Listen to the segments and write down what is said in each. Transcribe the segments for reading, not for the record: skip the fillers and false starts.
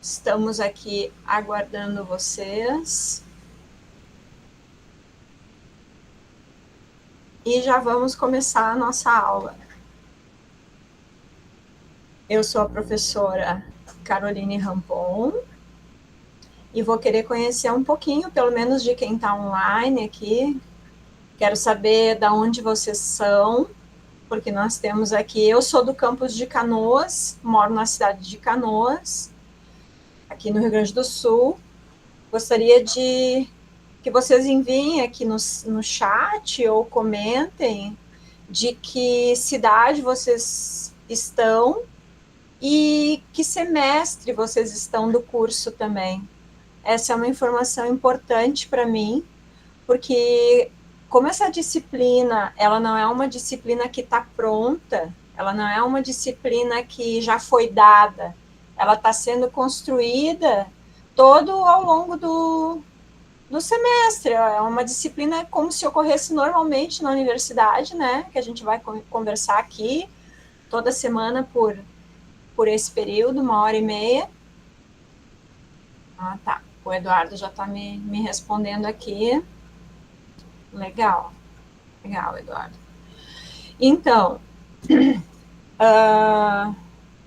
Estamos aqui aguardando vocês. E já vamos começar a nossa aula. Eu sou a professora Caroline Rampon e vou querer conhecer um pouquinho, pelo menos de quem está online aqui. Quero saber de onde vocês são, porque nós temos aqui... Eu sou do campus de Canoas, moro na cidade de Canoas, aqui no Rio Grande do Sul. Gostaria de que vocês enviem aqui no chat ou comentem de que cidade vocês estão e que semestre vocês estão do curso também. Essa é uma informação importante para mim, porque como essa disciplina, ela não é uma disciplina que está pronta, ela não é uma disciplina que já foi dada, ela está sendo construída todo ao longo do semestre. É uma disciplina como se ocorresse normalmente na universidade, né? Que a gente vai conversar aqui toda semana por esse período, 1h30. Ah, tá. O Eduardo já está me respondendo aqui. Legal. Legal, Eduardo. Então,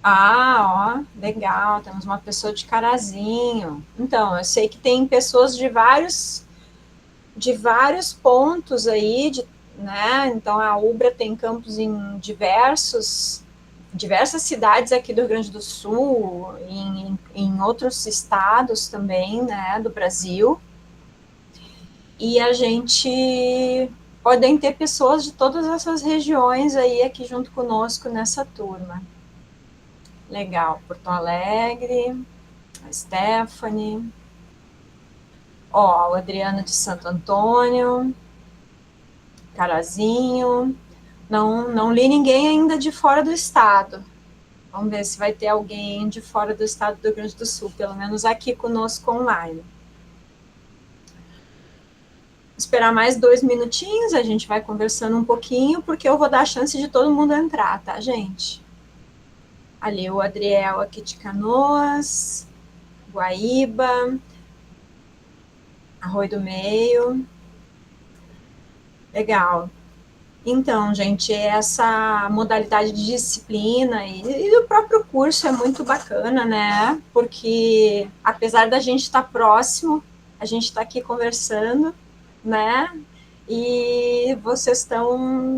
ó, legal, temos uma pessoa de Carazinho. Então, eu sei que tem pessoas de vários pontos aí, né? Então, a UBRA tem campus em diversas cidades aqui do Rio Grande do Sul, em outros estados também, né, do Brasil. E a gente podem ter pessoas de todas essas regiões aí aqui junto conosco nessa turma. Legal, Porto Alegre, a Stephanie, ó, o Adriano de Santo Antônio, Carazinho. Não li ninguém ainda de fora do estado. Vamos ver se vai ter alguém de fora do estado do Rio Grande do Sul, pelo menos aqui conosco online. Esperar mais 2 minutinhos, a gente vai conversando um pouquinho, porque eu vou dar a chance de todo mundo entrar, tá, gente? Ali o Adriel aqui de Canoas, Guaíba, Arroio do Meio. Legal. Então, gente, essa modalidade de disciplina e o próprio curso é muito bacana, né? Porque apesar da gente estar próximo, a gente está aqui conversando, né? E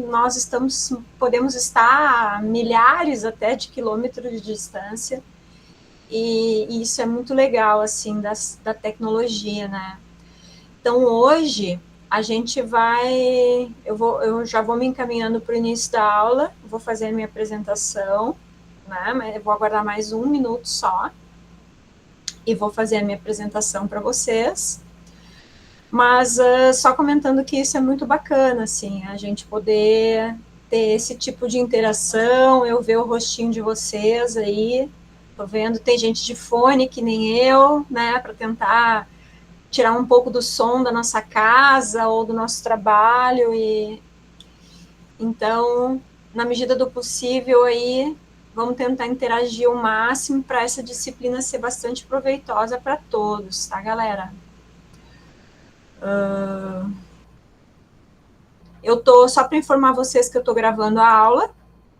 nós estamos, podemos estar a milhares até de quilômetros de distância, e isso é muito legal, assim, da tecnologia, né? Então, hoje, a gente eu já vou me encaminhando para o início da aula, vou fazer a minha apresentação, né? Mas eu vou aguardar mais 1 minuto só, e vou fazer a minha apresentação para vocês. Mas só comentando que isso é muito bacana, assim, a gente poder ter esse tipo de interação, eu ver o rostinho de vocês aí, tô vendo, tem gente de fone que nem eu, né, para tentar tirar um pouco do som da nossa casa ou do nosso trabalho, e então, na medida do possível aí, vamos tentar interagir o máximo para essa disciplina ser bastante proveitosa para todos, tá, galera? Eu tô, só para informar vocês que eu tô gravando a aula,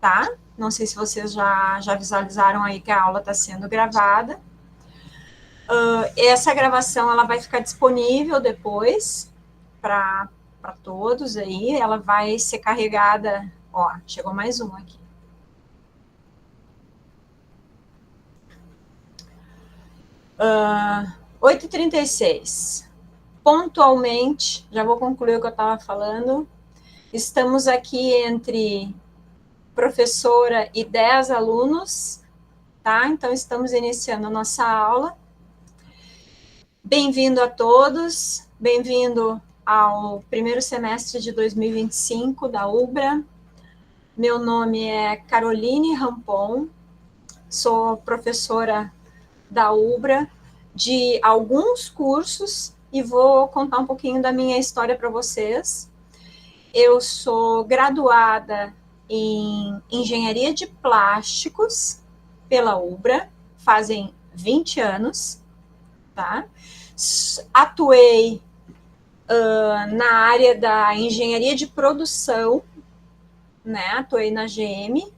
tá? Não sei se vocês já visualizaram aí que a aula está sendo gravada. Essa gravação, ela vai ficar disponível depois para todos aí, ela vai ser carregada, ó, chegou mais um aqui. 8h36. Pontualmente, já vou concluir o que eu estava falando, estamos aqui entre professora e 10 alunos, tá? Então, estamos iniciando a nossa aula. Bem-vindo a todos, bem-vindo ao primeiro semestre de 2025 da UBRA. Meu nome é Caroline Rampon, sou professora da UBRA de alguns cursos e vou contar um pouquinho da minha história para vocês. Eu sou graduada em Engenharia de Plásticos pela UBRA, fazem 20 anos, tá? Atuei na área da engenharia de produção, né? Atuei na GM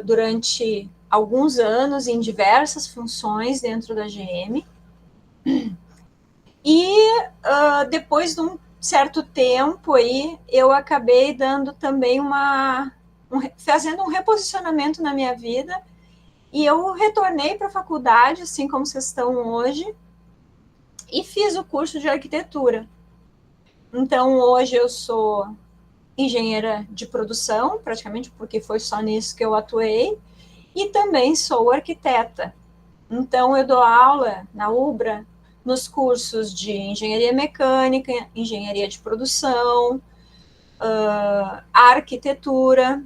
durante alguns anos em diversas funções dentro da GM. E depois de um certo tempo aí, eu acabei dando também fazendo um reposicionamento na minha vida, e eu retornei para a faculdade, assim como vocês estão hoje, e fiz o curso de arquitetura. Então, hoje eu sou engenheira de produção, praticamente porque foi só nisso que eu atuei, e também sou arquiteta. Então, eu dou aula na UBRA nos cursos de engenharia mecânica, engenharia de produção, arquitetura,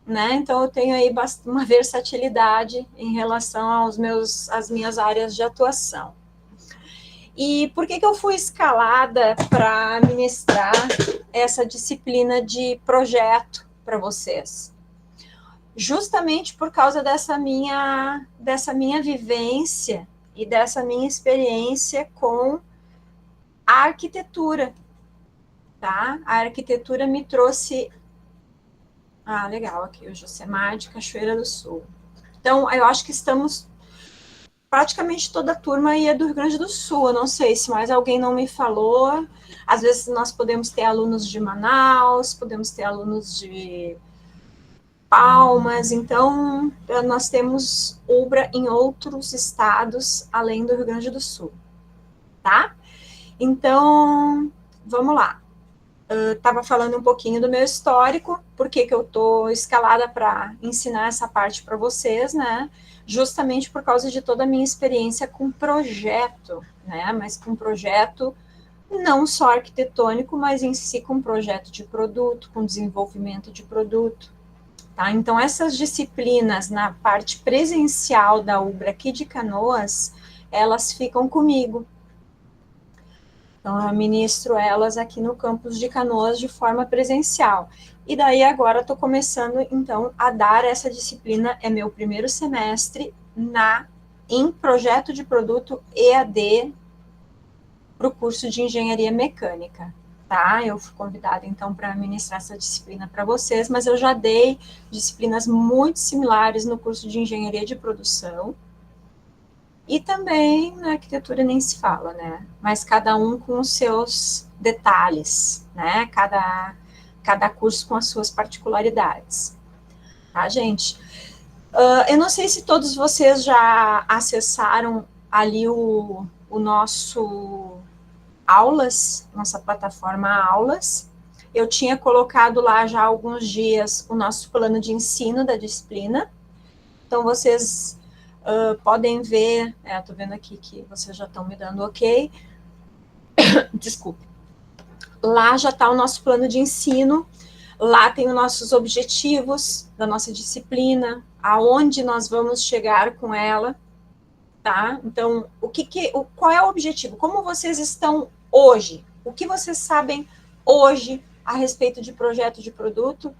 né? Então, eu tenho aí uma versatilidade em relação às minhas áreas de atuação. E por que eu fui escalada para ministrar essa disciplina de projeto para vocês? Justamente por causa dessa minha vivência e dessa minha experiência com a arquitetura, tá? A arquitetura me trouxe... Ah, legal, aqui o Josemar de Cachoeira do Sul. Então, eu acho que estamos... Praticamente toda a turma aí é do Rio Grande do Sul, eu não sei se mais alguém não me falou. Às vezes nós podemos ter alunos de Manaus, podemos ter alunos de Palmas, então nós temos UBRA em outros estados além do Rio Grande do Sul, tá? Então, vamos lá. Eu estava falando um pouquinho do meu histórico, por que eu estou escalada para ensinar essa parte para vocês, né? Justamente por causa de toda a minha experiência com projeto, né? Mas com projeto não só arquitetônico, mas em si com projeto de produto, com desenvolvimento de produto. Tá? Então, essas disciplinas na parte presencial da UBRA aqui de Canoas, elas ficam comigo. Então, eu ministro elas aqui no campus de Canoas de forma presencial. E daí, agora, estou começando, então, a dar essa disciplina, é meu primeiro semestre, em projeto de produto EAD para o curso de engenharia mecânica. Tá? Eu fui convidada, então, para ministrar essa disciplina para vocês, mas eu já dei disciplinas muito similares no curso de engenharia de produção, e também na arquitetura nem se fala, né? Mas cada um com os seus detalhes, né? Cada curso com as suas particularidades. Tá, gente? Eu não sei se todos vocês já acessaram ali o nosso Aulas, nossa plataforma Aulas. Eu tinha colocado lá já há alguns dias o nosso plano de ensino da disciplina. Então, vocês podem ver, estou vendo aqui que vocês já estão me dando ok. Desculpe. Lá já está o nosso plano de ensino, lá tem os nossos objetivos da nossa disciplina, aonde nós vamos chegar com ela, tá? Então, qual é o objetivo? Como vocês estão hoje? O que vocês sabem hoje a respeito de projeto de produto?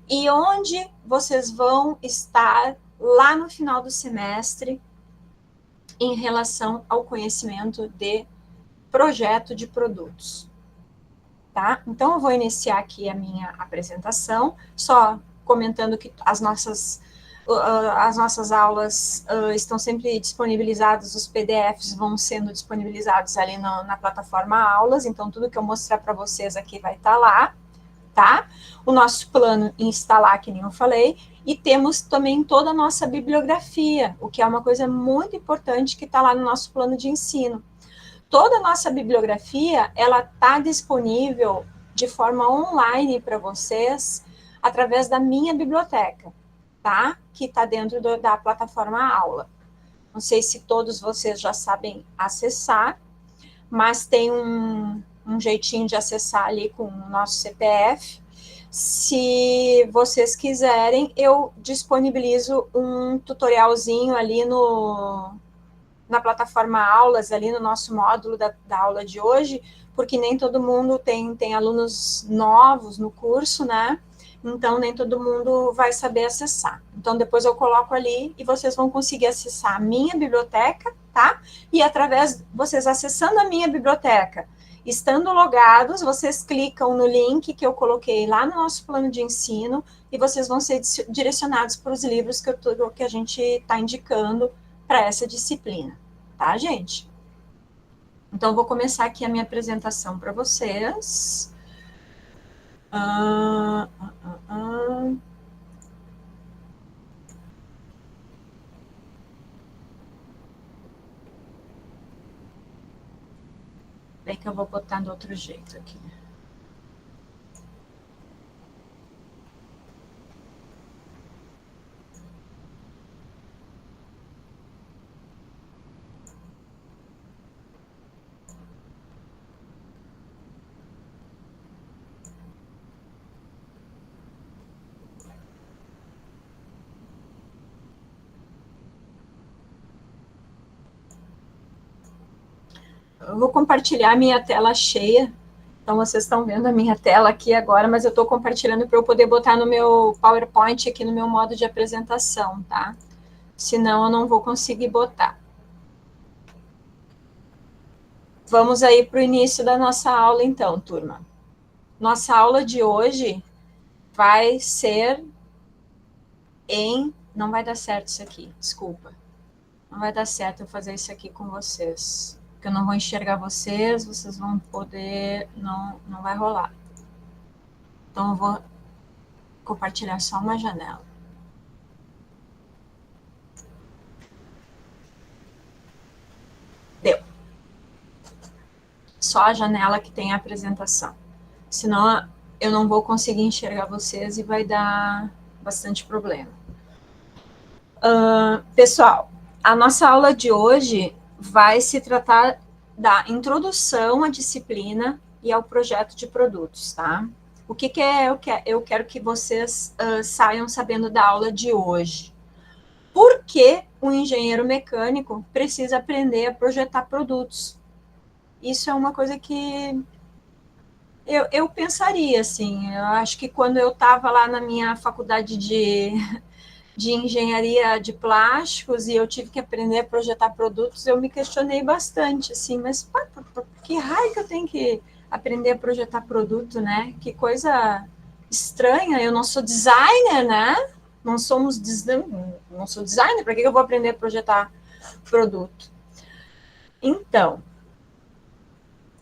E onde vocês vão estar lá no final do semestre em relação ao conhecimento de projeto de produtos, tá? Então, eu vou iniciar aqui a minha apresentação, só comentando que as nossas aulas estão sempre disponibilizadas, os PDFs vão sendo disponibilizados ali na plataforma Aulas, então tudo que eu mostrar para vocês aqui vai estar lá, tá? O nosso plano está lá, que nem eu falei, e temos também toda a nossa bibliografia, o que é uma coisa muito importante que está lá no nosso plano de ensino. Toda a nossa bibliografia, ela está disponível de forma online para vocês, através da minha biblioteca, tá? Que está dentro da plataforma Aula. Não sei se todos vocês já sabem acessar, mas tem um jeitinho de acessar ali com o nosso CPF. Se vocês quiserem, eu disponibilizo um tutorialzinho ali na plataforma Aulas, ali no nosso módulo da aula de hoje, porque nem todo mundo tem alunos novos no curso, né? então nem todo mundo vai saber acessar. Então depois eu coloco ali e vocês vão conseguir acessar a minha biblioteca, tá? E através, vocês acessando a minha biblioteca, estando logados, vocês clicam no link que eu coloquei lá no nosso plano de ensino e vocês vão ser direcionados para os livros que a gente está indicando para essa disciplina, tá, gente? Então, eu vou começar aqui a minha apresentação para vocês. Bem que eu vou botar de outro jeito aqui. Eu vou compartilhar a minha tela cheia. Então, vocês estão vendo a minha tela aqui agora, mas eu estou compartilhando para eu poder botar no meu PowerPoint aqui no meu modo de apresentação, tá? Senão, eu não vou conseguir botar. Vamos aí para o início da nossa aula, então, turma. Nossa aula de hoje vai ser em... Não vai dar certo isso aqui, desculpa. Não vai dar certo eu fazer isso aqui com vocês. Porque eu não vou enxergar vocês, vocês vão poder... Não vai rolar. Então, eu vou compartilhar só uma janela. Deu. Só a janela que tem a apresentação. Senão, eu não vou conseguir enxergar vocês e vai dar bastante problema. Pessoal, a nossa aula de hoje vai se tratar da introdução à disciplina e ao projeto de produtos, tá? O que eu quero que vocês saiam sabendo da aula de hoje? Por que um engenheiro mecânico precisa aprender a projetar produtos? Isso é uma coisa que eu pensaria, assim, eu acho que quando eu estava lá na minha faculdade de engenharia de plásticos e eu tive que aprender a projetar produtos, eu me questionei bastante, assim, mas por que raio que eu tenho que aprender a projetar produto, né? Que coisa estranha, eu não sou designer, né? Não sou designer, para que eu vou aprender a projetar produto? Então,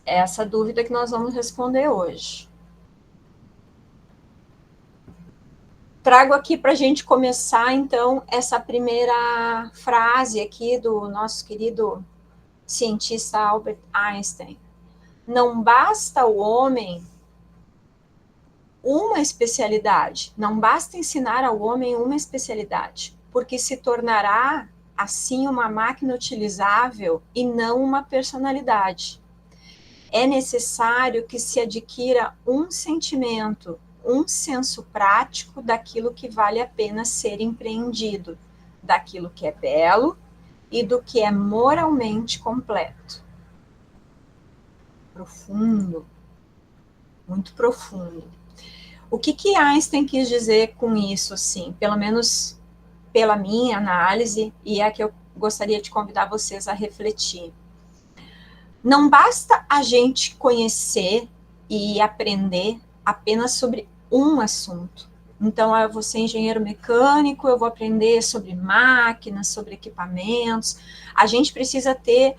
é essa dúvida que nós vamos responder hoje. Trago aqui para a gente começar, então, essa primeira frase aqui do nosso querido cientista Albert Einstein. Não basta o homem uma especialidade, não basta ensinar ao homem uma especialidade, porque se tornará, assim, uma máquina utilizável e não uma personalidade. É necessário que se adquira um sentimento, um senso prático daquilo que vale a pena ser empreendido, daquilo que é belo e do que é moralmente completo. Profundo, muito profundo. O que Einstein quis dizer com isso, assim, pelo menos pela minha análise, e é que eu gostaria de convidar vocês a refletir. Não basta a gente conhecer e aprender apenas sobre um assunto. Então, eu vou ser engenheiro mecânico, eu vou aprender sobre máquinas, sobre equipamentos. A gente precisa ter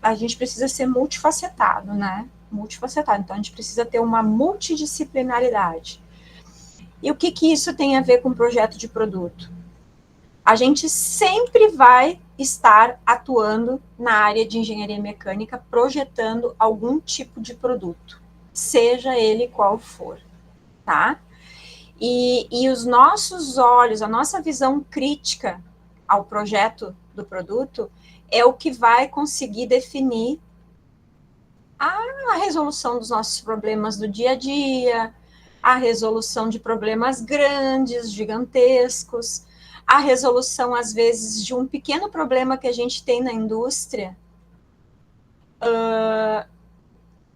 a gente precisa ser multifacetado, né? Multifacetado. Então, a gente precisa ter uma multidisciplinaridade. E o que isso tem a ver com o projeto de produto? A gente sempre vai estar atuando na área de engenharia mecânica, projetando algum tipo de produto, seja ele qual for, tá? E os nossos olhos, a nossa visão crítica ao projeto do produto é o que vai conseguir definir a resolução dos nossos problemas do dia a dia, a resolução de problemas grandes, gigantescos, a resolução, às vezes, de um pequeno problema que a gente tem na indústria,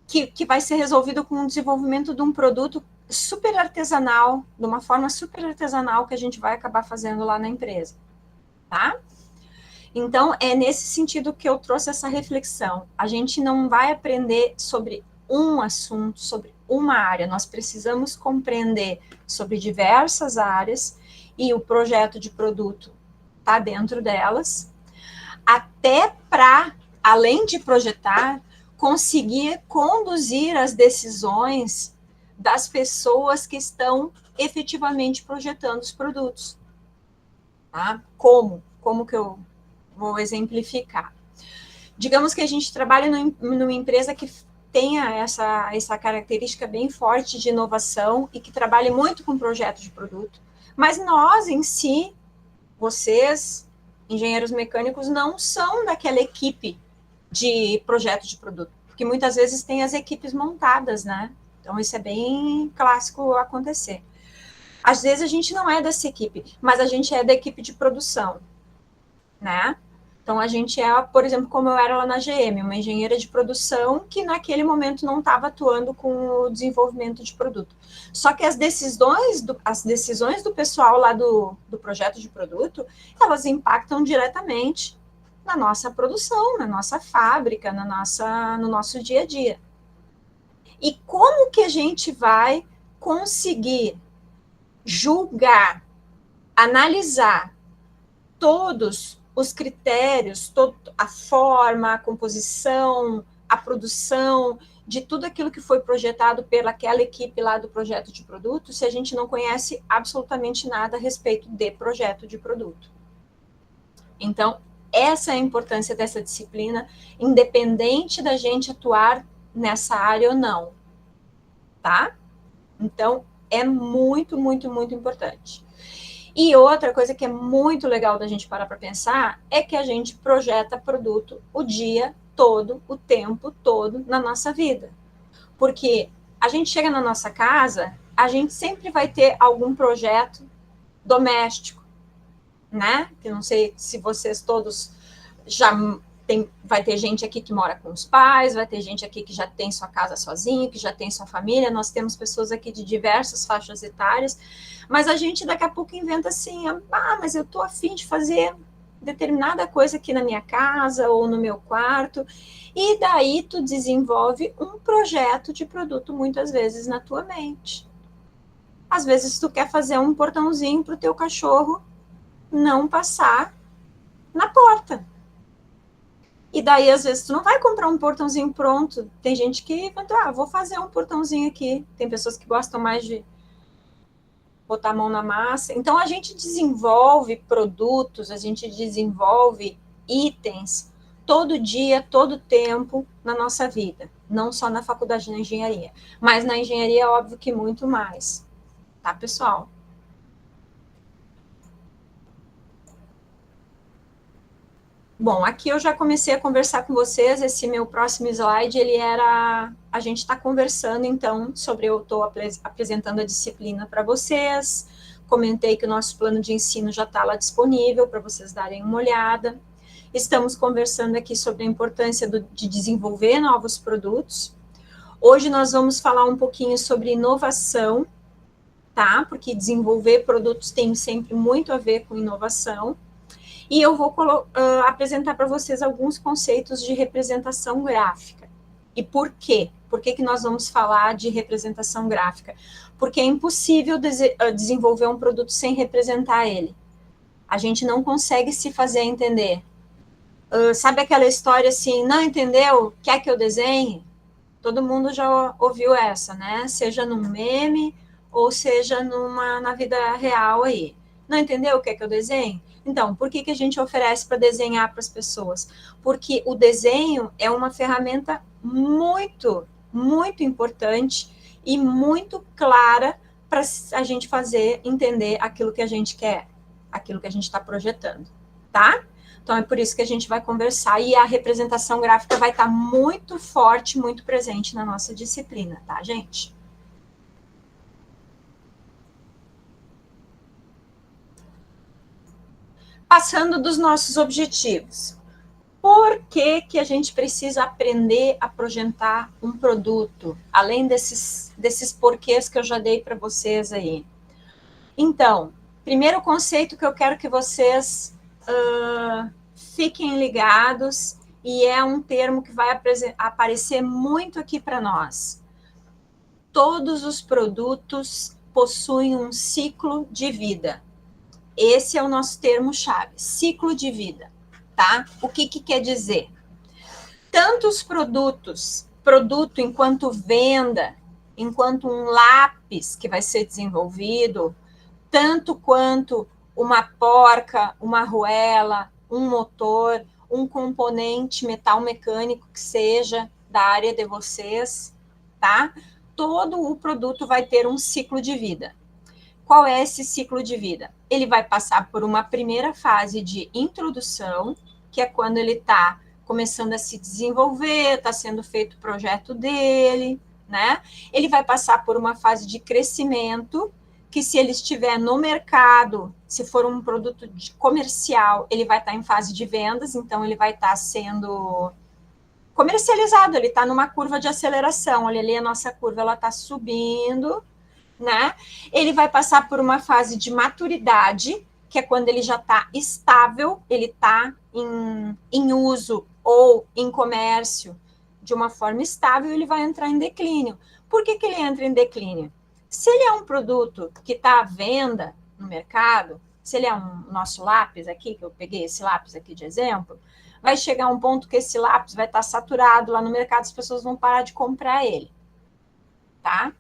que vai ser resolvido com o desenvolvimento de um produto super artesanal, de uma forma super artesanal que a gente vai acabar fazendo lá na empresa, tá? Então, é nesse sentido que eu trouxe essa reflexão. A gente não vai aprender sobre um assunto, sobre uma área, nós precisamos compreender sobre diversas áreas e o projeto de produto está dentro delas, até para, além de projetar, conseguir conduzir as decisões das pessoas que estão efetivamente projetando os produtos. Tá? Como que eu vou exemplificar? Digamos que a gente trabalha numa empresa que tenha essa característica bem forte de inovação e que trabalhe muito com projeto de produto, mas nós em si, vocês, engenheiros mecânicos, não são daquela equipe de projeto de produto, porque muitas vezes tem as equipes montadas, né? Então isso é bem clássico acontecer. Às vezes a gente não é dessa equipe, mas a gente é da equipe de produção, né? Então a gente é, por exemplo, como eu era lá na GM, uma engenheira de produção que naquele momento não estava atuando com o desenvolvimento de produto. Só que as decisões do pessoal lá do projeto de produto, elas impactam diretamente na nossa produção, na nossa fábrica, no nosso dia a dia. E como que a gente vai conseguir julgar, analisar todos os critérios, a forma, a composição, a produção de tudo aquilo que foi projetado pelaquela equipe lá do projeto de produto, se a gente não conhece absolutamente nada a respeito de projeto de produto. Então, essa é a importância dessa disciplina, independente da gente atuar nessa área ou não, tá? Então, é muito, muito, muito importante. E outra coisa que é muito legal da gente parar para pensar é que a gente projeta produto o dia todo, o tempo todo na nossa vida. Porque a gente chega na nossa casa, a gente sempre vai ter algum projeto doméstico, né? Que não sei se vocês todos já vai ter gente aqui que mora com os pais, vai ter gente aqui que já tem sua casa sozinho, que já tem sua família, nós temos pessoas aqui de diversas faixas etárias, mas a gente daqui a pouco inventa assim, mas eu tô afim de fazer determinada coisa aqui na minha casa ou no meu quarto, e daí tu desenvolve um projeto de produto muitas vezes na tua mente. Às vezes tu quer fazer um portãozinho para o teu cachorro não passar na porta. E daí, às vezes, tu não vai comprar um portãozinho pronto. Tem gente que vai, vou fazer um portãozinho aqui. Tem pessoas que gostam mais de botar a mão na massa. Então, a gente desenvolve produtos, a gente desenvolve itens todo dia, todo tempo na nossa vida. Não só na faculdade de engenharia. Mas na engenharia, é óbvio que muito mais. Tá, pessoal? Bom, aqui eu já comecei a conversar com vocês. Esse meu próximo slide, ele era... A gente está conversando, então, sobre... Eu estou apresentando a disciplina para vocês. Comentei que o nosso plano de ensino já está lá disponível para vocês darem uma olhada. Estamos conversando aqui sobre a importância de desenvolver novos produtos. Hoje nós vamos falar um pouquinho sobre inovação, tá? Porque desenvolver produtos tem sempre muito a ver com inovação. E eu vou apresentar para vocês alguns conceitos de representação gráfica. E por quê? Por que nós vamos falar de representação gráfica? Porque é impossível desenvolver um produto sem representar ele. A gente não consegue se fazer entender. Sabe aquela história assim, não entendeu? Quer que eu desenhe? Todo mundo já ouviu essa, né? Seja num meme ou seja na vida real aí. Não entendeu o que é que eu desenho? Então, por que a gente oferece para desenhar para as pessoas? Porque o desenho é uma ferramenta muito, muito importante e muito clara para a gente fazer entender aquilo que a gente quer, aquilo que a gente está projetando, tá? Então, é por isso que a gente vai conversar e a representação gráfica vai estar muito forte, muito presente na nossa disciplina, tá, gente? Passando dos nossos objetivos. Por por que a gente precisa aprender a projetar um produto, além desses porquês que eu já dei para vocês aí. Então, primeiro conceito que eu quero que vocês fiquem ligados, e é um termo que vai aparecer muito aqui para nós. Todos os produtos possuem um ciclo de vida. Esse é o nosso termo-chave, ciclo de vida, tá? O que quer dizer? Tanto os produto enquanto venda, enquanto um lápis que vai ser desenvolvido, tanto quanto uma porca, uma arruela, um motor, um componente metal mecânico que seja da área de vocês, tá? Todo o produto vai ter um ciclo de vida. Qual é esse ciclo de vida? Ele vai passar por uma primeira fase de introdução, que é quando ele está começando a se desenvolver, está sendo feito o projeto dele, né? Ele vai passar por uma fase de crescimento, que se ele estiver no mercado, se for um produto comercial, ele vai estar em fase de vendas, então ele vai estar sendo comercializado, ele está numa curva de aceleração, olha ali a nossa curva, ela está subindo, né? Ele vai passar por uma fase de maturidade, que é quando ele já está estável, ele está em uso ou em comércio de uma forma estável, ele vai entrar em declínio. Por que ele entra em declínio? Se ele é um produto que está à venda no mercado, se ele é um nosso lápis aqui, que eu peguei esse lápis aqui de exemplo, vai chegar um ponto que esse lápis vai estar saturado lá no mercado, as pessoas vão parar de comprar ele, tá?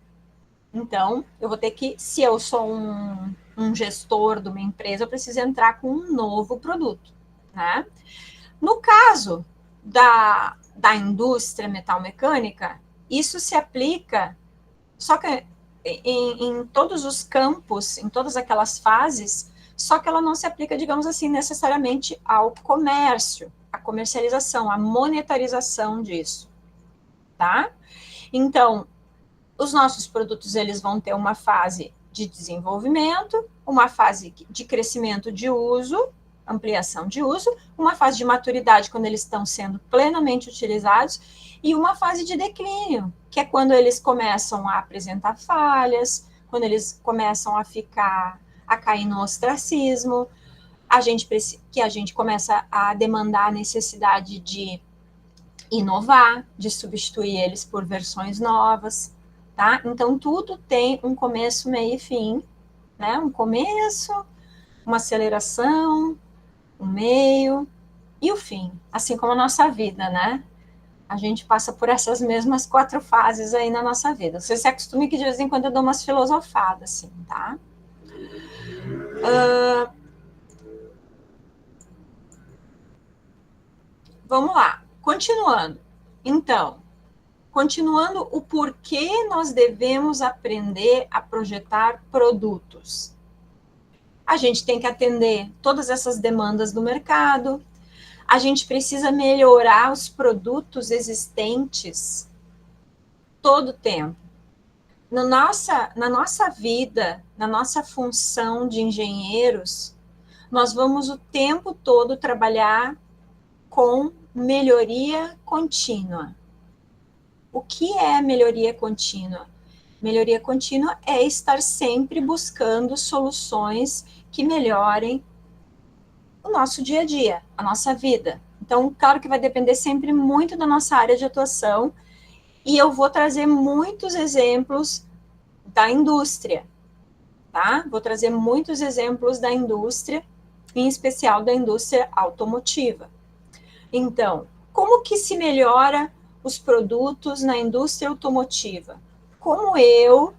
Então, eu vou ter que, se eu sou um gestor de uma empresa, eu preciso entrar com um novo produto, né? No caso da indústria metalmecânica, isso se aplica, só que em todos os campos, em todas aquelas fases, só que ela não se aplica, digamos assim, necessariamente ao comércio, à comercialização, à monetarização disso, tá? Então, os nossos produtos, eles vão ter uma fase de desenvolvimento, uma fase de crescimento de uso, ampliação de uso, uma fase de maturidade, quando eles estão sendo plenamente utilizados, e uma fase de declínio, que é quando eles começam a apresentar falhas, quando eles começam a cair no ostracismo, que a gente começa a demandar a necessidade de inovar, de substituir eles por versões novas, tá? Então, tudo tem um começo, meio e fim, né? Um começo, uma aceleração, um meio e o fim, assim como a nossa vida, né? A gente passa por essas mesmas 4 fases aí na nossa vida. Você se acostume que de vez em quando eu dou umas filosofadas, assim, tá? Vamos lá, continuando. Então, continuando o porquê nós devemos aprender a projetar produtos. A gente tem que atender todas essas demandas do mercado, a gente precisa melhorar os produtos existentes todo o tempo. Na nossa vida, na nossa função de engenheiros, nós vamos o tempo todo trabalhar com melhoria contínua. O que é melhoria contínua? Melhoria contínua é estar sempre buscando soluções que melhorem o nosso dia a dia, a nossa vida. Então, claro que vai depender sempre muito da nossa área de atuação, e eu vou trazer muitos exemplos da indústria, tá? Vou trazer muitos exemplos da indústria, em especial da indústria automotiva. Então, como que se melhora os produtos na indústria automotiva? Como eu,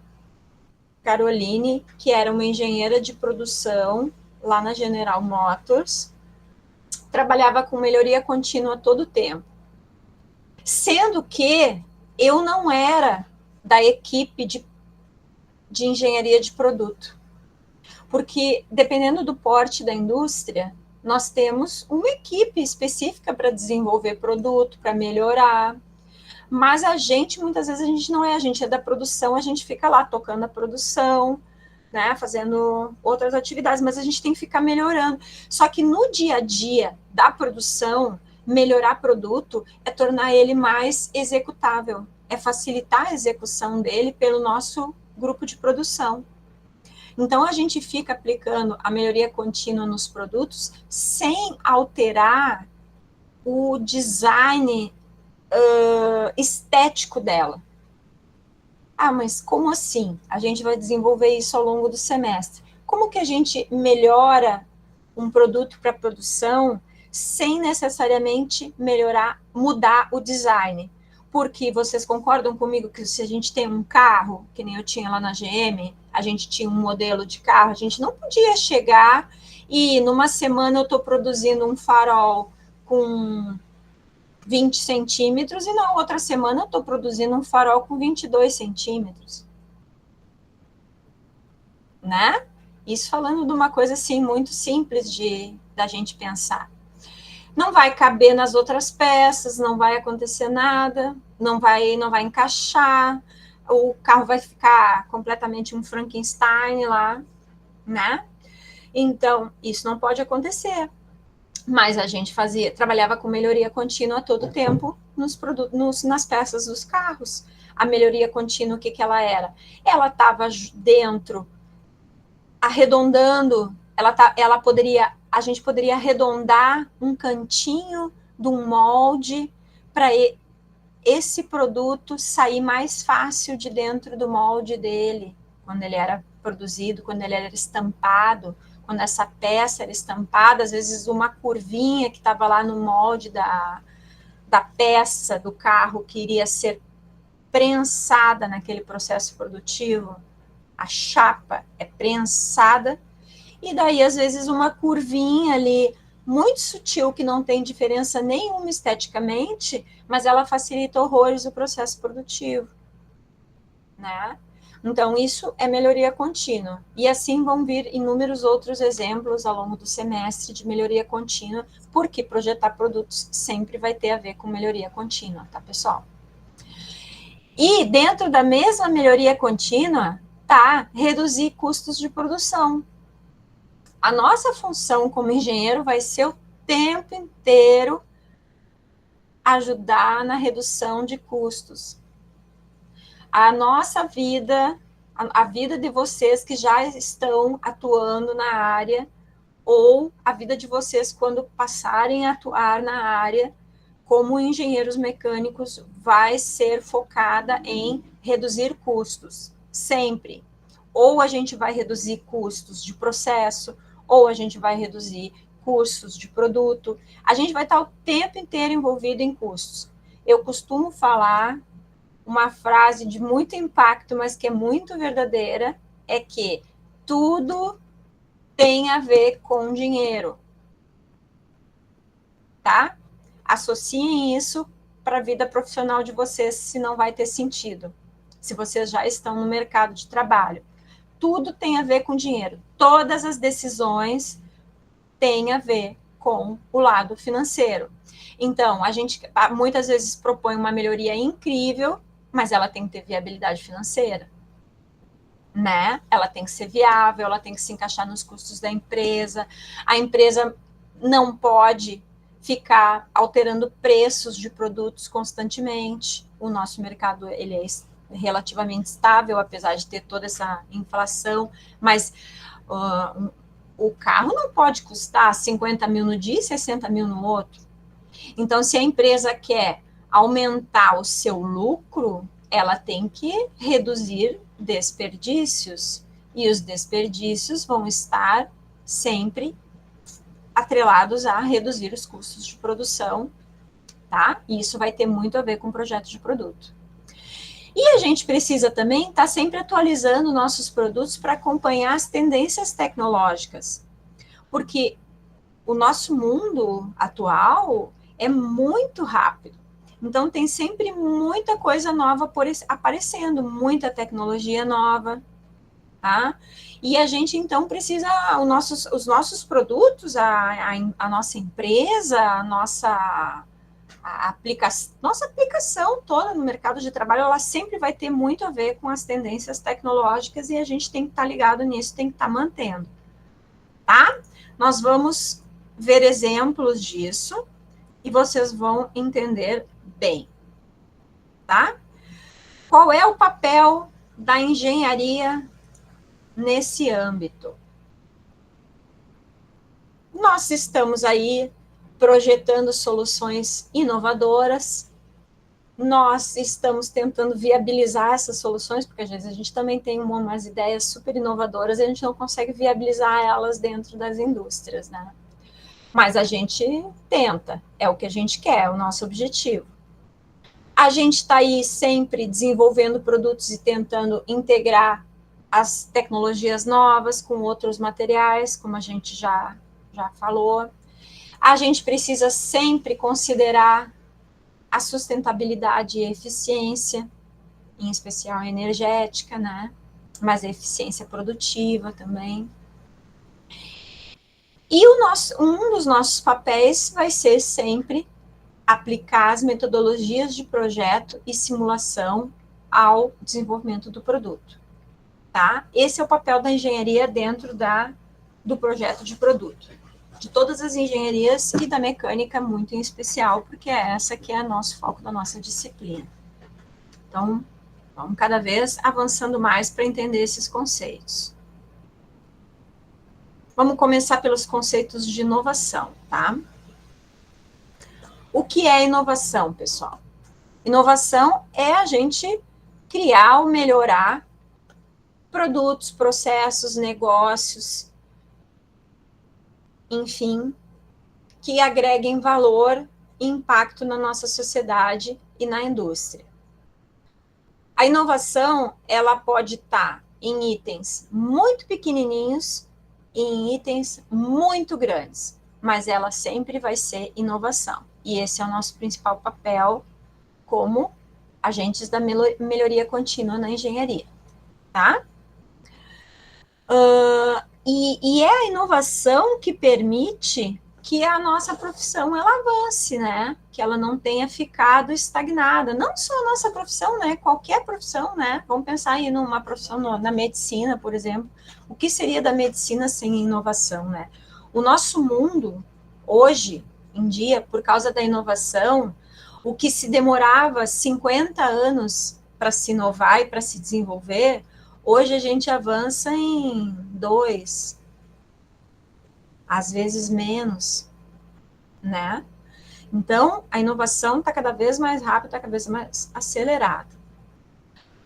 Caroline, que era uma engenheira de produção lá na General Motors, trabalhava com melhoria contínua todo o tempo. Sendo que eu não era da equipe de engenharia de produto. Porque, dependendo do porte da indústria, nós temos uma equipe específica para desenvolver produto, para melhorar. Mas a gente, muitas vezes, a gente não é, a gente é da produção, a gente fica lá tocando a produção, né, fazendo outras atividades, mas a gente tem que ficar melhorando. Só que no dia a dia da produção, melhorar produto é tornar ele mais executável, é facilitar a execução dele pelo nosso grupo de produção. Então, a gente fica aplicando a melhoria contínua nos produtos sem alterar o design estético dela. Ah, mas como assim? A gente vai desenvolver isso ao longo do semestre. Como que a gente melhora um produto para produção sem necessariamente mudar o design? Porque vocês concordam comigo que se a gente tem um carro, que nem eu tinha lá na GM, a gente tinha um modelo de carro, a gente não podia chegar e numa semana eu estou produzindo um farol com 20 centímetros e na outra semana eu estou produzindo um farol com 22 centímetros. Né? Isso falando de uma coisa assim muito simples da gente pensar. Não vai caber nas outras peças, não vai acontecer nada, não vai encaixar, o carro vai ficar completamente um Frankenstein lá, né? Então, isso não pode acontecer. Mas a gente trabalhava com melhoria contínua a todo tempo nas peças dos carros. A melhoria contínua, o que ela era? Ela estava dentro, arredondando, a gente poderia arredondar um cantinho de um molde para esse produto sair mais fácil de dentro do molde dele, quando ele era produzido, quando ele era estampado, quando essa peça era estampada, às vezes uma curvinha que estava lá no molde da peça do carro que iria ser prensada naquele processo produtivo, a chapa é prensada, e daí às vezes uma curvinha ali muito sutil que não tem diferença nenhuma esteticamente, mas ela facilita horrores o processo produtivo, né? Então, isso é melhoria contínua. E assim vão vir inúmeros outros exemplos ao longo do semestre de melhoria contínua, porque projetar produtos sempre vai ter a ver com melhoria contínua, tá, pessoal? E dentro da mesma melhoria contínua, tá reduzir custos de produção. A nossa função como engenheiro vai ser o tempo inteiro ajudar na redução de custos. A nossa vida, a vida de vocês que já estão atuando na área, ou a vida de vocês quando passarem a atuar na área, como engenheiros mecânicos, vai ser focada em reduzir custos, sempre. Ou a gente vai reduzir custos de processo, ou a gente vai reduzir custos de produto. A gente vai estar o tempo inteiro envolvido em custos. Eu costumo falar uma frase de muito impacto, mas que é muito verdadeira, é que tudo tem a ver com dinheiro, tá? Associem isso para a vida profissional de vocês, se não vai ter sentido, se vocês já estão no mercado de trabalho. Tudo tem a ver com dinheiro. Todas as decisões têm a ver com o lado financeiro. Então, a gente muitas vezes propõe uma melhoria incrível, mas ela tem que ter viabilidade financeira, né? Ela tem que ser viável, ela tem que se encaixar nos custos da empresa. A empresa não pode ficar alterando preços de produtos constantemente. O nosso mercado ele é relativamente estável, apesar de ter toda essa inflação, mas o carro não pode custar 50 mil no dia e 60 mil no outro. Então, se a empresa quer aumentar o seu lucro, ela tem que reduzir desperdícios, e os desperdícios vão estar sempre atrelados a reduzir os custos de produção, tá? E isso vai ter muito a ver com o projeto de produto. E a gente precisa também estar sempre atualizando nossos produtos para acompanhar as tendências tecnológicas, porque o nosso mundo atual é muito rápido. Então, tem sempre muita coisa nova aparecendo, muita tecnologia nova, tá? E a gente, então, precisa, os nossos produtos, a nossa empresa, nossa aplicação toda no mercado de trabalho, ela sempre vai ter muito a ver com as tendências tecnológicas e a gente tem que estar ligado nisso, tem que estar mantendo, tá? Nós vamos ver exemplos disso e vocês vão entender bem, tá? Qual é o papel da engenharia nesse âmbito? Nós estamos aí projetando soluções inovadoras, nós estamos tentando viabilizar essas soluções, porque às vezes a gente também tem umas ideias super inovadoras e a gente não consegue viabilizar elas dentro das indústrias, né? Mas a gente tenta, é o que a gente quer, é o nosso objetivo. A gente está aí sempre desenvolvendo produtos e tentando integrar as tecnologias novas com outros materiais, como a gente já falou. A gente precisa sempre considerar a sustentabilidade e a eficiência, em especial a energética, né? Mas a eficiência produtiva também. E um dos nossos papéis vai ser sempre aplicar as metodologias de projeto e simulação ao desenvolvimento do produto, tá? Esse é o papel da engenharia dentro do projeto de produto. De todas as engenharias e da mecânica muito em especial, porque é essa que é o nosso foco da nossa disciplina. Então, vamos cada vez avançando mais para entender esses conceitos. Vamos começar pelos conceitos de inovação, tá? O que é inovação, pessoal? Inovação é a gente criar ou melhorar produtos, processos, negócios, enfim, que agreguem valor e impacto na nossa sociedade e na indústria. A inovação, ela pode estar em itens muito pequenininhos e em itens muito grandes, mas ela sempre vai ser inovação. E esse é o nosso principal papel como agentes da melhoria contínua na engenharia, tá? E é a inovação que permite que a nossa profissão ela avance, né? Que ela não tenha ficado estagnada. Não só a nossa profissão, né? Qualquer profissão, né? Vamos pensar aí numa profissão na medicina, por exemplo. O que seria da medicina sem inovação, né? O nosso mundo, hoje em dia, por causa da inovação, o que se demorava 50 anos para se inovar e para se desenvolver, hoje a gente avança em 2, às vezes menos, né? Então, a inovação está cada vez mais rápida, está cada vez mais acelerada.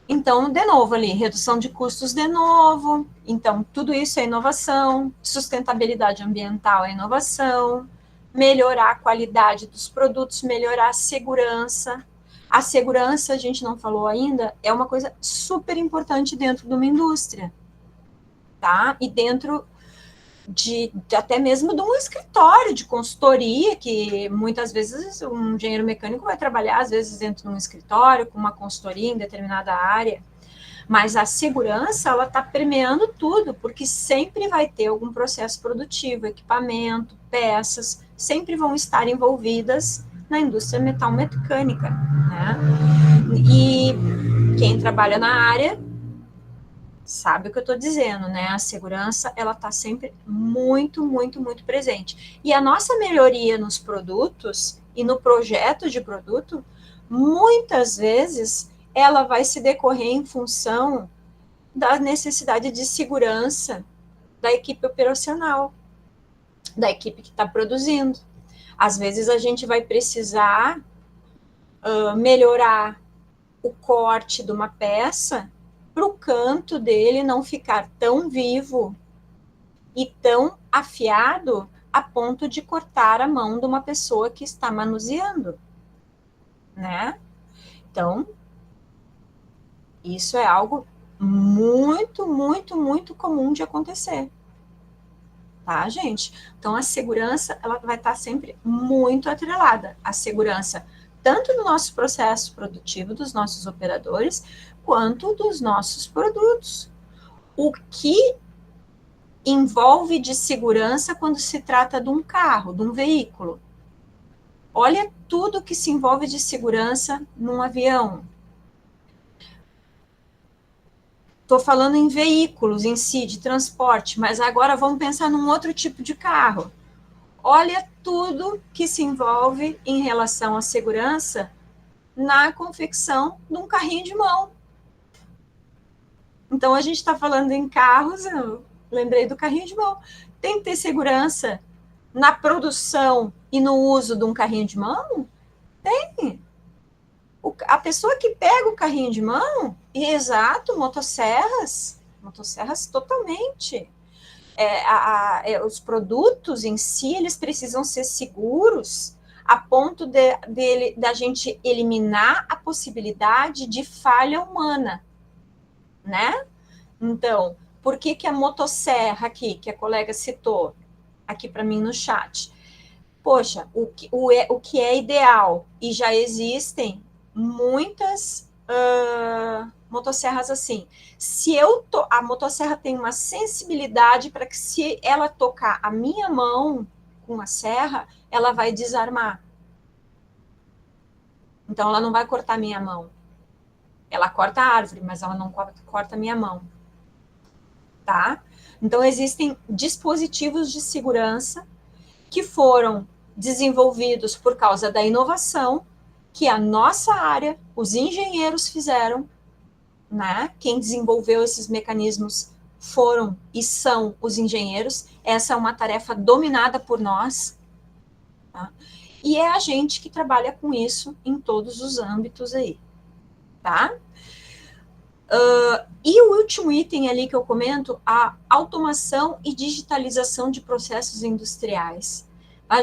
Então, de novo ali, redução de custos de novo. Então, tudo isso é inovação, sustentabilidade ambiental é inovação, melhorar a qualidade dos produtos, melhorar a segurança. A segurança, a gente não falou ainda, é uma coisa super importante dentro de uma indústria, tá? E dentro de até mesmo de um escritório de consultoria, que muitas vezes um engenheiro mecânico vai trabalhar, às vezes, dentro de um escritório, com uma consultoria em determinada área, mas a segurança, ela está permeando tudo, porque sempre vai ter algum processo produtivo, equipamento, peças, sempre vão estar envolvidas na indústria metal-mecânica, né? E quem trabalha na área sabe o que eu estou dizendo, né? A segurança, ela está sempre muito, muito, muito presente. E a nossa melhoria nos produtos e no projeto de produto, muitas vezes, ela vai se decorrer em função da necessidade de segurança da equipe operacional, da equipe que está produzindo. Às vezes, a gente vai precisar melhorar o corte de uma peça para o canto dele não ficar tão vivo e tão afiado a ponto de cortar a mão de uma pessoa que está manuseando, né? Então, isso é algo muito, muito, muito comum de acontecer, tá, gente? Então, a segurança, ela vai estar sempre muito atrelada. A segurança tanto no nosso processo produtivo dos nossos operadores, quanto dos nossos produtos. O que envolve de segurança quando se trata de um carro, de um veículo? Olha tudo que se envolve de segurança num avião. Estou falando em veículos em si, de transporte, mas agora vamos pensar num outro tipo de carro. Olha tudo que se envolve em relação à segurança na confecção de um carrinho de mão. Então, a gente está falando em carros, eu lembrei do carrinho de mão. Tem que ter segurança na produção e no uso de um carrinho de mão? Tem. A pessoa que pega o carrinho de mão, exato, motosserras totalmente. Os produtos em si, eles precisam ser seguros a ponto da gente eliminar a possibilidade de falha humana, né? Então, por que a motosserra aqui, que a colega citou aqui para mim no chat? Poxa, o que é ideal, e já existem muitas motosserras assim. Se a motosserra tem uma sensibilidade para que se ela tocar a minha mão com a serra, ela vai desarmar. Então, ela não vai cortar a minha mão. Ela corta a árvore, mas ela não corta a minha mão. Tá? Então, existem dispositivos de segurança que foram desenvolvidos por causa da inovação que a nossa área, os engenheiros fizeram, né? Quem desenvolveu esses mecanismos foram e são os engenheiros. Essa é uma tarefa dominada por nós, tá? E é a gente que trabalha com isso em todos os âmbitos aí, tá? E o último item ali que eu comento, a automação e digitalização de processos industriais.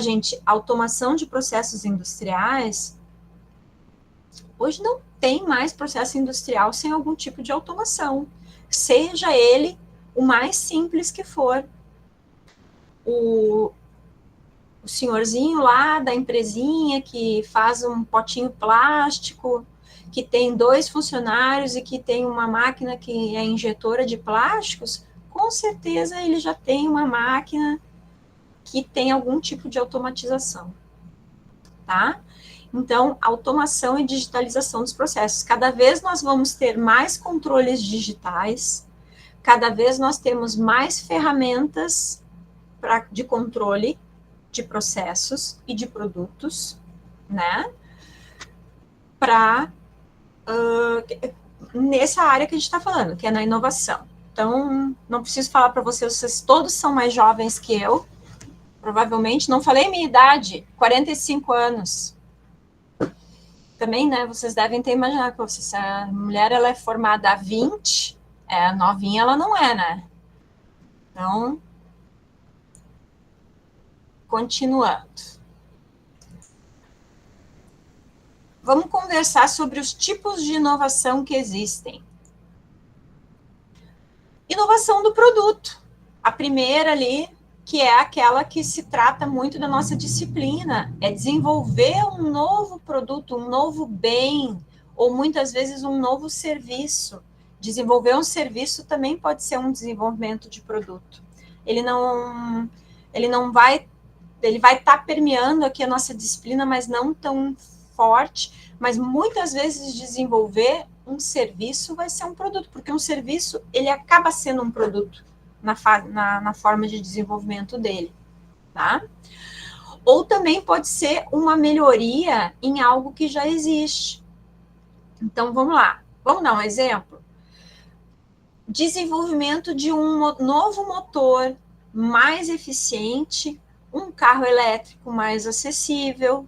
Gente, automação de processos industriais, hoje não tem mais processo industrial sem algum tipo de automação, seja ele o mais simples que for. O senhorzinho lá da empresinha que faz um potinho plástico, que tem 2 funcionários e que tem uma máquina que é injetora de plásticos, com certeza ele já tem uma máquina que tem algum tipo de automatização, tá? Então, automação e digitalização dos processos. Cada vez nós vamos ter mais controles digitais, cada vez nós temos mais ferramentas de controle de processos e de produtos, né? Para nessa área que a gente está falando, que é na inovação. Então, não preciso falar para vocês todos são mais jovens que eu, provavelmente, não falei minha idade, 45 anos. Também, né, vocês devem ter imaginado que se a mulher ela é formada há 20, novinha ela não é, né? Então, continuando. Vamos conversar sobre os tipos de inovação que existem. Inovação do produto. A primeira ali, que é aquela que se trata muito da nossa disciplina, é desenvolver um novo produto, um novo bem, ou muitas vezes um novo serviço. Desenvolver um serviço também pode ser um desenvolvimento de produto. Ele vai estar permeando aqui a nossa disciplina, mas não tão forte, mas muitas vezes desenvolver um serviço vai ser um produto, porque um serviço, ele acaba sendo um produto na forma de desenvolvimento dele, tá? Ou também pode ser uma melhoria em algo que já existe. Então, vamos lá. Vamos dar um exemplo? Desenvolvimento de um novo motor mais eficiente, um carro elétrico mais acessível,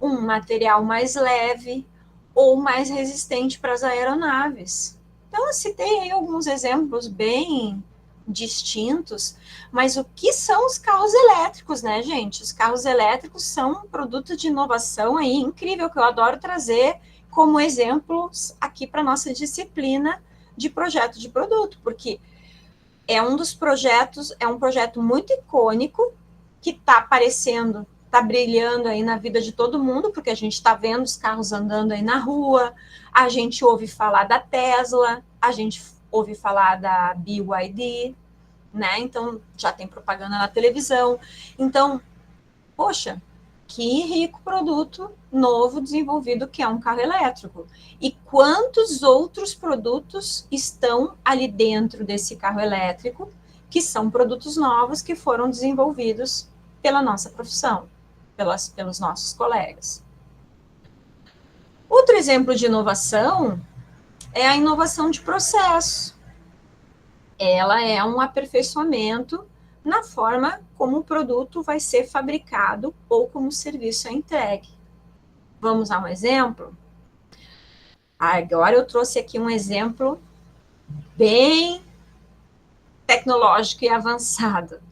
um material mais leve ou mais resistente para as aeronaves. Então, eu citei aí alguns exemplos bem distintos, mas o que são os carros elétricos, né, gente? Os carros elétricos são um produto de inovação aí incrível que eu adoro trazer como exemplos aqui para nossa disciplina de projeto de produto, porque é um dos projetos, é um projeto muito icônico que está aparecendo, está brilhando aí na vida de todo mundo, porque a gente está vendo os carros andando aí na rua, a gente ouve falar da Tesla, a gente ouve falar da BYD, né? Então, já tem propaganda na televisão. Então, poxa, que rico produto novo desenvolvido que é um carro elétrico. E quantos outros produtos estão ali dentro desse carro elétrico, que são produtos novos que foram desenvolvidos pela nossa profissão, pelos nossos colegas. Outro exemplo de inovação é a inovação de processo. Ela é um aperfeiçoamento na forma como o produto vai ser fabricado ou como o serviço é entregue. Vamos a um exemplo? Agora eu trouxe aqui um exemplo bem tecnológico e avançado.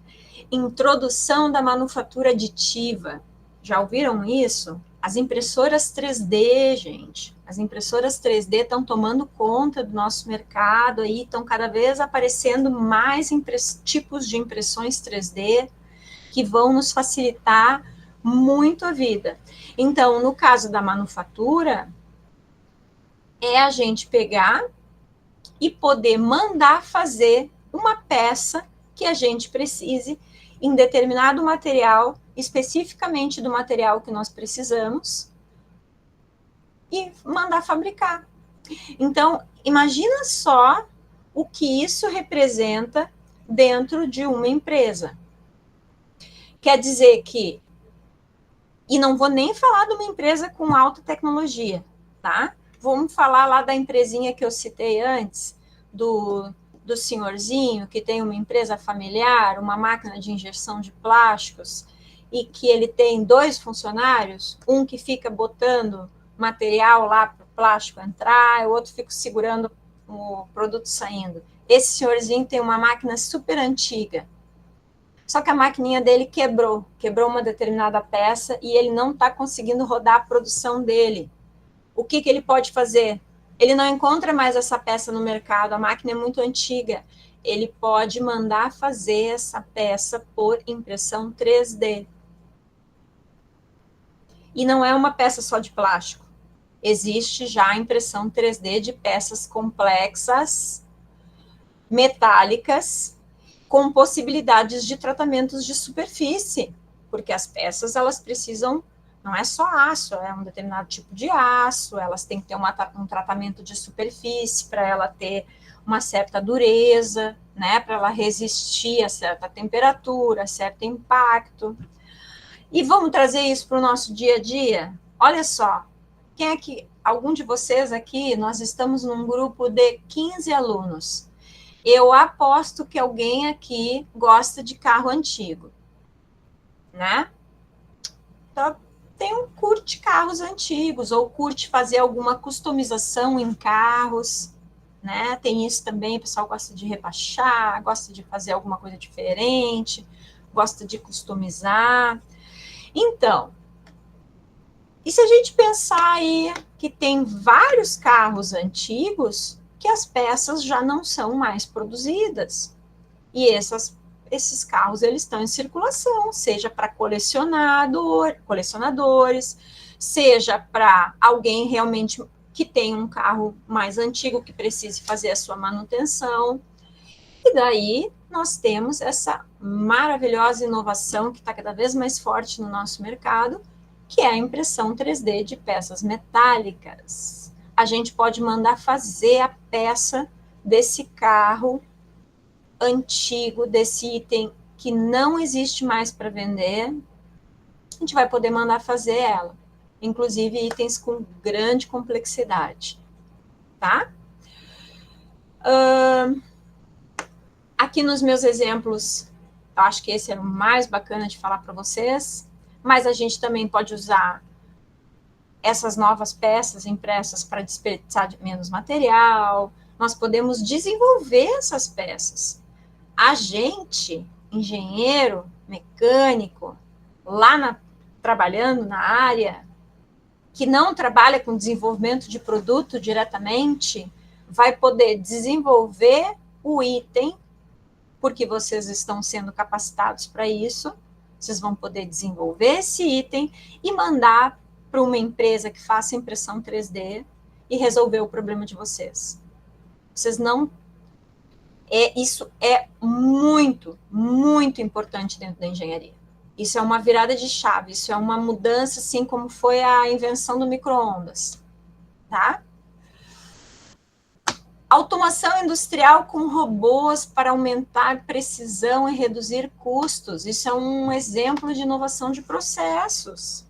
Introdução da manufatura aditiva. Já ouviram isso? As impressoras 3D, gente. As impressoras 3D estão tomando conta do nosso mercado aí, estão cada vez aparecendo mais tipos de impressões 3D que vão nos facilitar muito a vida. Então, no caso da manufatura, é a gente pegar e poder mandar fazer uma peça que a gente precise em determinado material, especificamente do material que nós precisamos, e mandar fabricar. Então, imagina só o que isso representa dentro de uma empresa. Quer dizer que, e não vou nem falar de uma empresa com alta tecnologia, tá? Vamos falar lá da empresinha que eu citei antes, do senhorzinho que tem uma empresa familiar, uma máquina de injeção de plásticos, e que ele tem 2 funcionários, um que fica botando material lá para o plástico entrar, o outro fica segurando o produto saindo. Esse senhorzinho tem uma máquina super antiga, só que a maquininha dele quebrou uma determinada peça e ele não está conseguindo rodar a produção dele. O que ele pode fazer? Ele não encontra mais essa peça no mercado, a máquina é muito antiga. Ele pode mandar fazer essa peça por impressão 3D. E não é uma peça só de plástico. Existe já a impressão 3D de peças complexas, metálicas, com possibilidades de tratamentos de superfície, porque as peças, elas precisam, não é só aço, é um determinado tipo de aço, elas têm que ter um tratamento de superfície para ela ter uma certa dureza, né, para ela resistir a certa temperatura, a certo impacto. E vamos trazer isso para o nosso dia a dia? Olha só, quem é que, algum de vocês aqui, nós estamos num grupo de 15 alunos. Eu aposto que alguém aqui gosta de carro antigo, né? Então, curte carros antigos, ou curte fazer alguma customização em carros, né? Tem isso também, o pessoal gosta de rebaixar, gosta de fazer alguma coisa diferente, gosta de customizar. Então, e se a gente pensar aí que tem vários carros antigos que as peças já não são mais produzidas, e esses carros eles estão em circulação, seja para colecionadores, seja para alguém realmente que tem um carro mais antigo que precise fazer a sua manutenção. E daí nós temos essa maravilhosa inovação que está cada vez mais forte no nosso mercado, que é a impressão 3D de peças metálicas. A gente pode mandar fazer a peça desse carro antigo, desse item que não existe mais para vender, a gente vai poder mandar fazer ela. Inclusive itens com grande complexidade, tá? Aqui nos meus exemplos, eu acho que esse é o mais bacana de falar para vocês, mas a gente também pode usar essas novas peças impressas para desperdiçar de menos material, nós podemos desenvolver essas peças. A gente, engenheiro, mecânico, trabalhando na área, que não trabalha com desenvolvimento de produto diretamente, vai poder desenvolver o item, porque vocês estão sendo capacitados para isso, vocês vão poder desenvolver esse item e mandar para uma empresa que faça impressão 3D e resolver o problema de vocês. Vocês não... isso é muito, muito importante dentro da engenharia. Isso é uma virada de chave, isso é uma mudança, assim como foi a invenção do micro-ondas, tá? Automação industrial com robôs para aumentar precisão e reduzir custos. Isso é um exemplo de inovação de processos.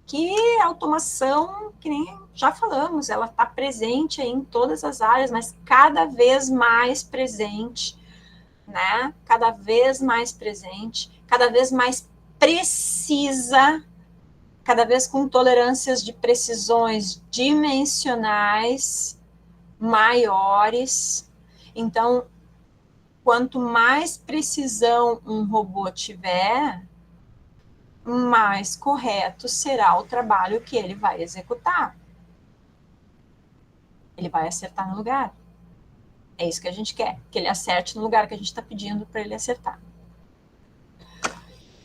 Que automação, que nem já falamos, ela está presente aí em todas as áreas, mas cada vez mais presente, né? Cada vez mais presente, cada vez mais precisa, cada vez com tolerâncias de precisões dimensionais maiores. Então, quanto mais precisão um robô tiver, mais correto será o trabalho que ele vai executar. Ele vai acertar no lugar. É isso que a gente quer, que ele acerte no lugar que a gente está pedindo para ele acertar.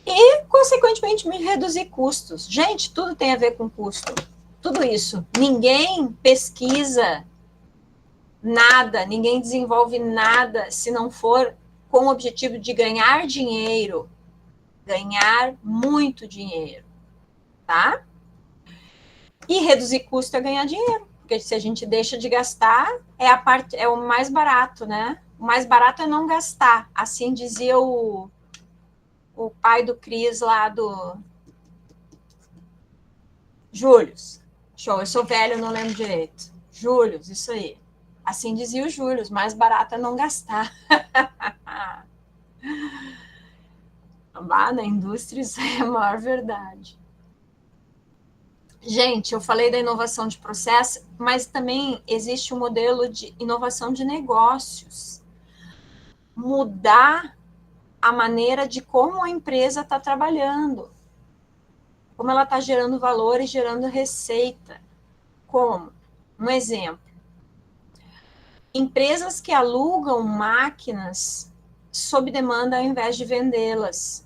E, consequentemente, me reduzir custos. Gente, tudo tem a ver com custo. Tudo isso. Ninguém pesquisa nada, ninguém desenvolve nada se não for com o objetivo de ganhar dinheiro, ganhar muito dinheiro, tá? E reduzir custo é ganhar dinheiro, porque se a gente deixa de gastar, é o mais barato, né? O mais barato é não gastar, assim dizia o pai do Cris lá do Július. Show, eu sou velho, não lembro direito. Július, isso aí. Assim dizia o Július, mais barato é não gastar. Lá na indústria isso é a maior verdade. Gente, eu falei da inovação de processo, mas também existe um modelo de inovação de negócios. Mudar a maneira de como a empresa está trabalhando, como ela está gerando valor e gerando receita. Como? Um exemplo. Empresas que alugam máquinas sob demanda ao invés de vendê-las.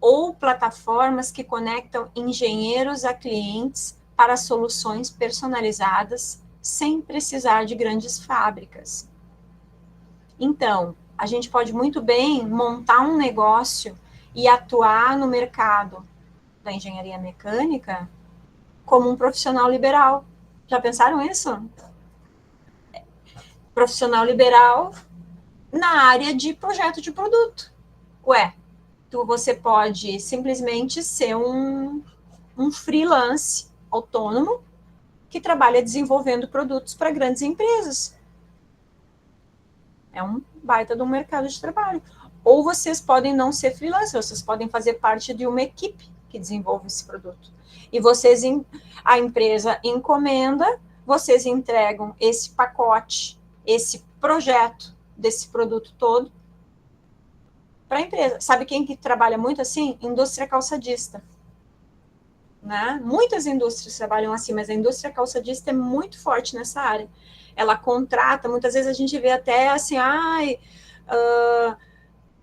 Ou plataformas que conectam engenheiros a clientes para soluções personalizadas sem precisar de grandes fábricas. Então, a gente pode muito bem montar um negócio e atuar no mercado da engenharia mecânica como um profissional liberal. Já pensaram isso? Profissional liberal na área de projeto de produto. Ué, você pode simplesmente ser um freelance autônomo que trabalha desenvolvendo produtos para grandes empresas. É um baita de um mercado de trabalho. Ou vocês podem não ser freelancers, vocês podem fazer parte de uma equipe que desenvolve esse produto. E vocês, a empresa encomenda, vocês entregam esse pacote, esse projeto desse produto todo para a empresa. Sabe quem que trabalha muito assim? Indústria calçadista. Né? Muitas indústrias trabalham assim, mas a indústria calçadista é muito forte nessa área. Ela contrata, muitas vezes a gente vê até assim,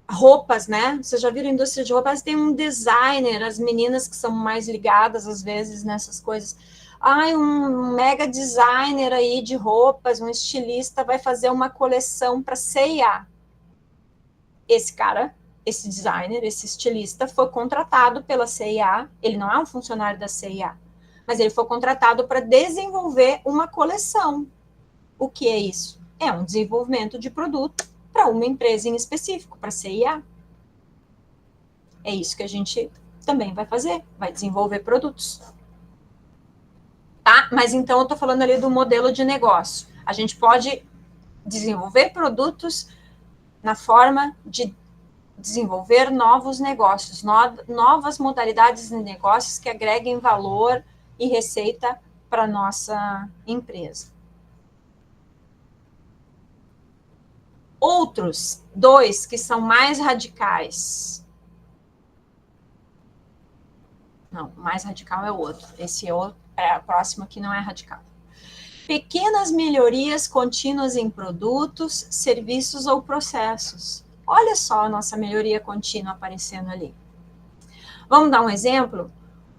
roupas, né? Vocês já viram a indústria de roupas? Tem um designer, as meninas que são mais ligadas às vezes nessas coisas. Um mega designer aí de roupas, um estilista vai fazer uma coleção para C&A. Esse cara, esse designer, esse estilista foi contratado pela C&A, ele não é um funcionário da C&A, mas ele foi contratado para desenvolver uma coleção. O que é isso? É um desenvolvimento de produto para uma empresa em específico, para a C&A. É isso que a gente também vai fazer, vai desenvolver produtos. Tá? Mas então eu estou falando ali do modelo de negócio. A gente pode desenvolver produtos na forma de desenvolver novos negócios, novas modalidades de negócios que agreguem valor e receita para a nossa empresa. Outros dois que são mais radicais. Não, o mais radical é o outro. Esse é o próximo que não é radical. Pequenas melhorias contínuas em produtos, serviços ou processos. Olha só a nossa melhoria contínua aparecendo ali. Vamos dar um exemplo?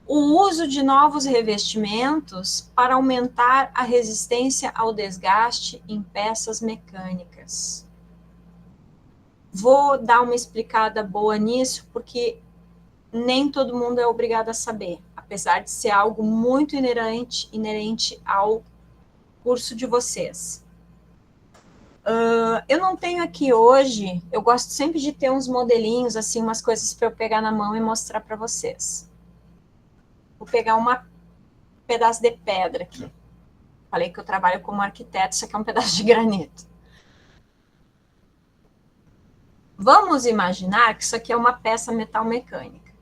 O uso de novos revestimentos para aumentar a resistência ao desgaste em peças mecânicas. Vou dar uma explicada boa nisso, porque nem todo mundo é obrigado a saber, apesar de ser algo muito inerente ao curso de vocês. Eu não tenho aqui hoje, eu gosto sempre de ter uns modelinhos, assim, umas coisas para eu pegar na mão e mostrar para vocês. Vou pegar um pedaço de pedra aqui. Falei que eu trabalho como arquiteto, isso aqui é um pedaço de granito. Vamos imaginar que isso aqui é uma peça metal mecânica,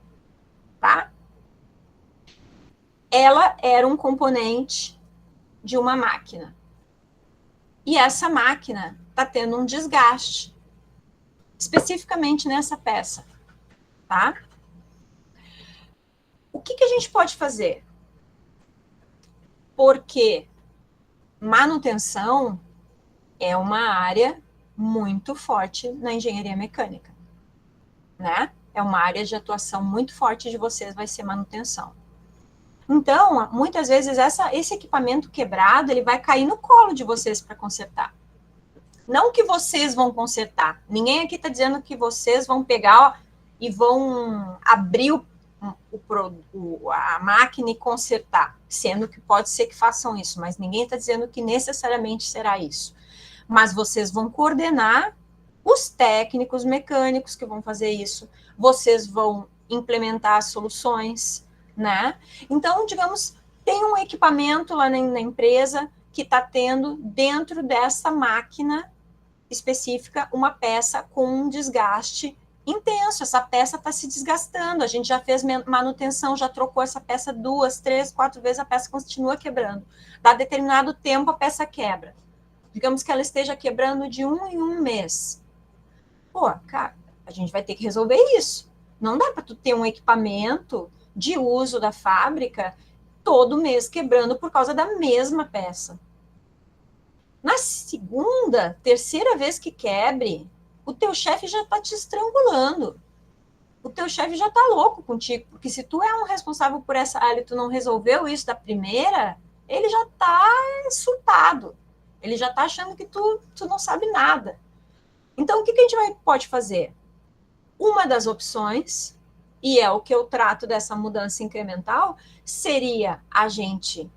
tá? Ela era um componente de uma máquina. E essa máquina está tendo um desgaste, especificamente nessa peça, tá? O que a gente pode fazer? Porque manutenção é uma área muito forte na engenharia mecânica, né? É uma área de atuação muito forte de vocês, vai ser manutenção. Então, muitas vezes, esse equipamento quebrado, ele vai cair no colo de vocês para consertar. Não que vocês vão consertar. Ninguém aqui está dizendo que vocês vão pegar e vão abrir a máquina e consertar, sendo que pode ser que façam isso, mas ninguém está dizendo que necessariamente será isso. Mas vocês vão coordenar os técnicos mecânicos que vão fazer isso, vocês vão implementar soluções, né? Então, digamos, tem um equipamento lá na empresa que está tendo dentro dessa máquina específica uma peça com um desgaste intenso, essa peça está se desgastando, a gente já fez manutenção, já trocou essa peça 2, 3, 4 vezes, a peça continua quebrando. Dá determinado tempo, a peça quebra. Digamos que ela esteja quebrando de 1 em 1 mês. Pô, cara, a gente vai ter que resolver isso. Não dá para tu ter um equipamento de uso da fábrica todo mês quebrando por causa da mesma peça. Na segunda, terceira vez que quebre, o teu chefe já está te estrangulando. O teu chefe já está louco contigo, porque se tu é um responsável por essa área e tu não resolveu isso da primeira, ele já está surtado. Ele já está achando que tu não sabe nada. Então, o que a gente pode fazer? Uma das opções, e é o que eu trato dessa mudança incremental, seria a gente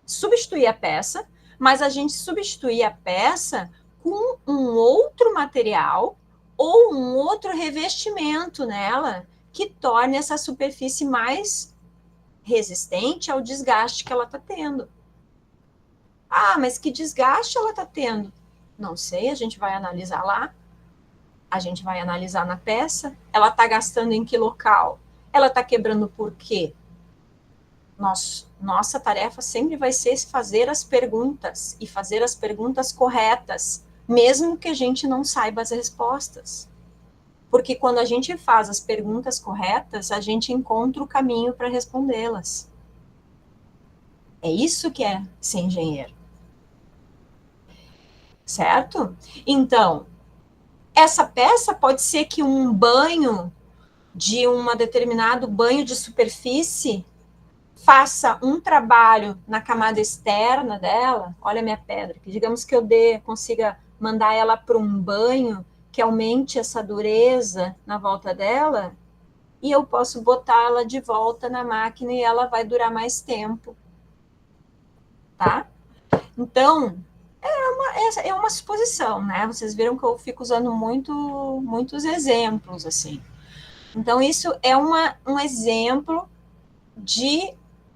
substituir a peça, mas a gente substituir a peça com um outro material ou um outro revestimento nela que torne essa superfície mais resistente ao desgaste que ela está tendo. Ah, mas que desgaste ela está tendo? Não sei, a gente vai analisar lá. A gente vai analisar na peça. Ela está gastando em que local? Ela está quebrando por quê? Nossa tarefa sempre vai ser fazer as perguntas e fazer as perguntas corretas, mesmo que a gente não saiba as respostas. Porque quando a gente faz as perguntas corretas, a gente encontra o caminho para respondê-las. É isso que é ser engenheiro. Certo? Então, essa peça pode ser que um banho de um determinado banho de superfície faça um trabalho na camada externa dela. Olha a minha pedra, que digamos que eu consiga mandar ela para um banho que aumente essa dureza na volta dela, e eu posso botar ela de volta na máquina e ela vai durar mais tempo. Tá? Então, é uma suposição, né? Vocês viram que eu fico usando muitos exemplos, assim. Então, isso é um exemplo de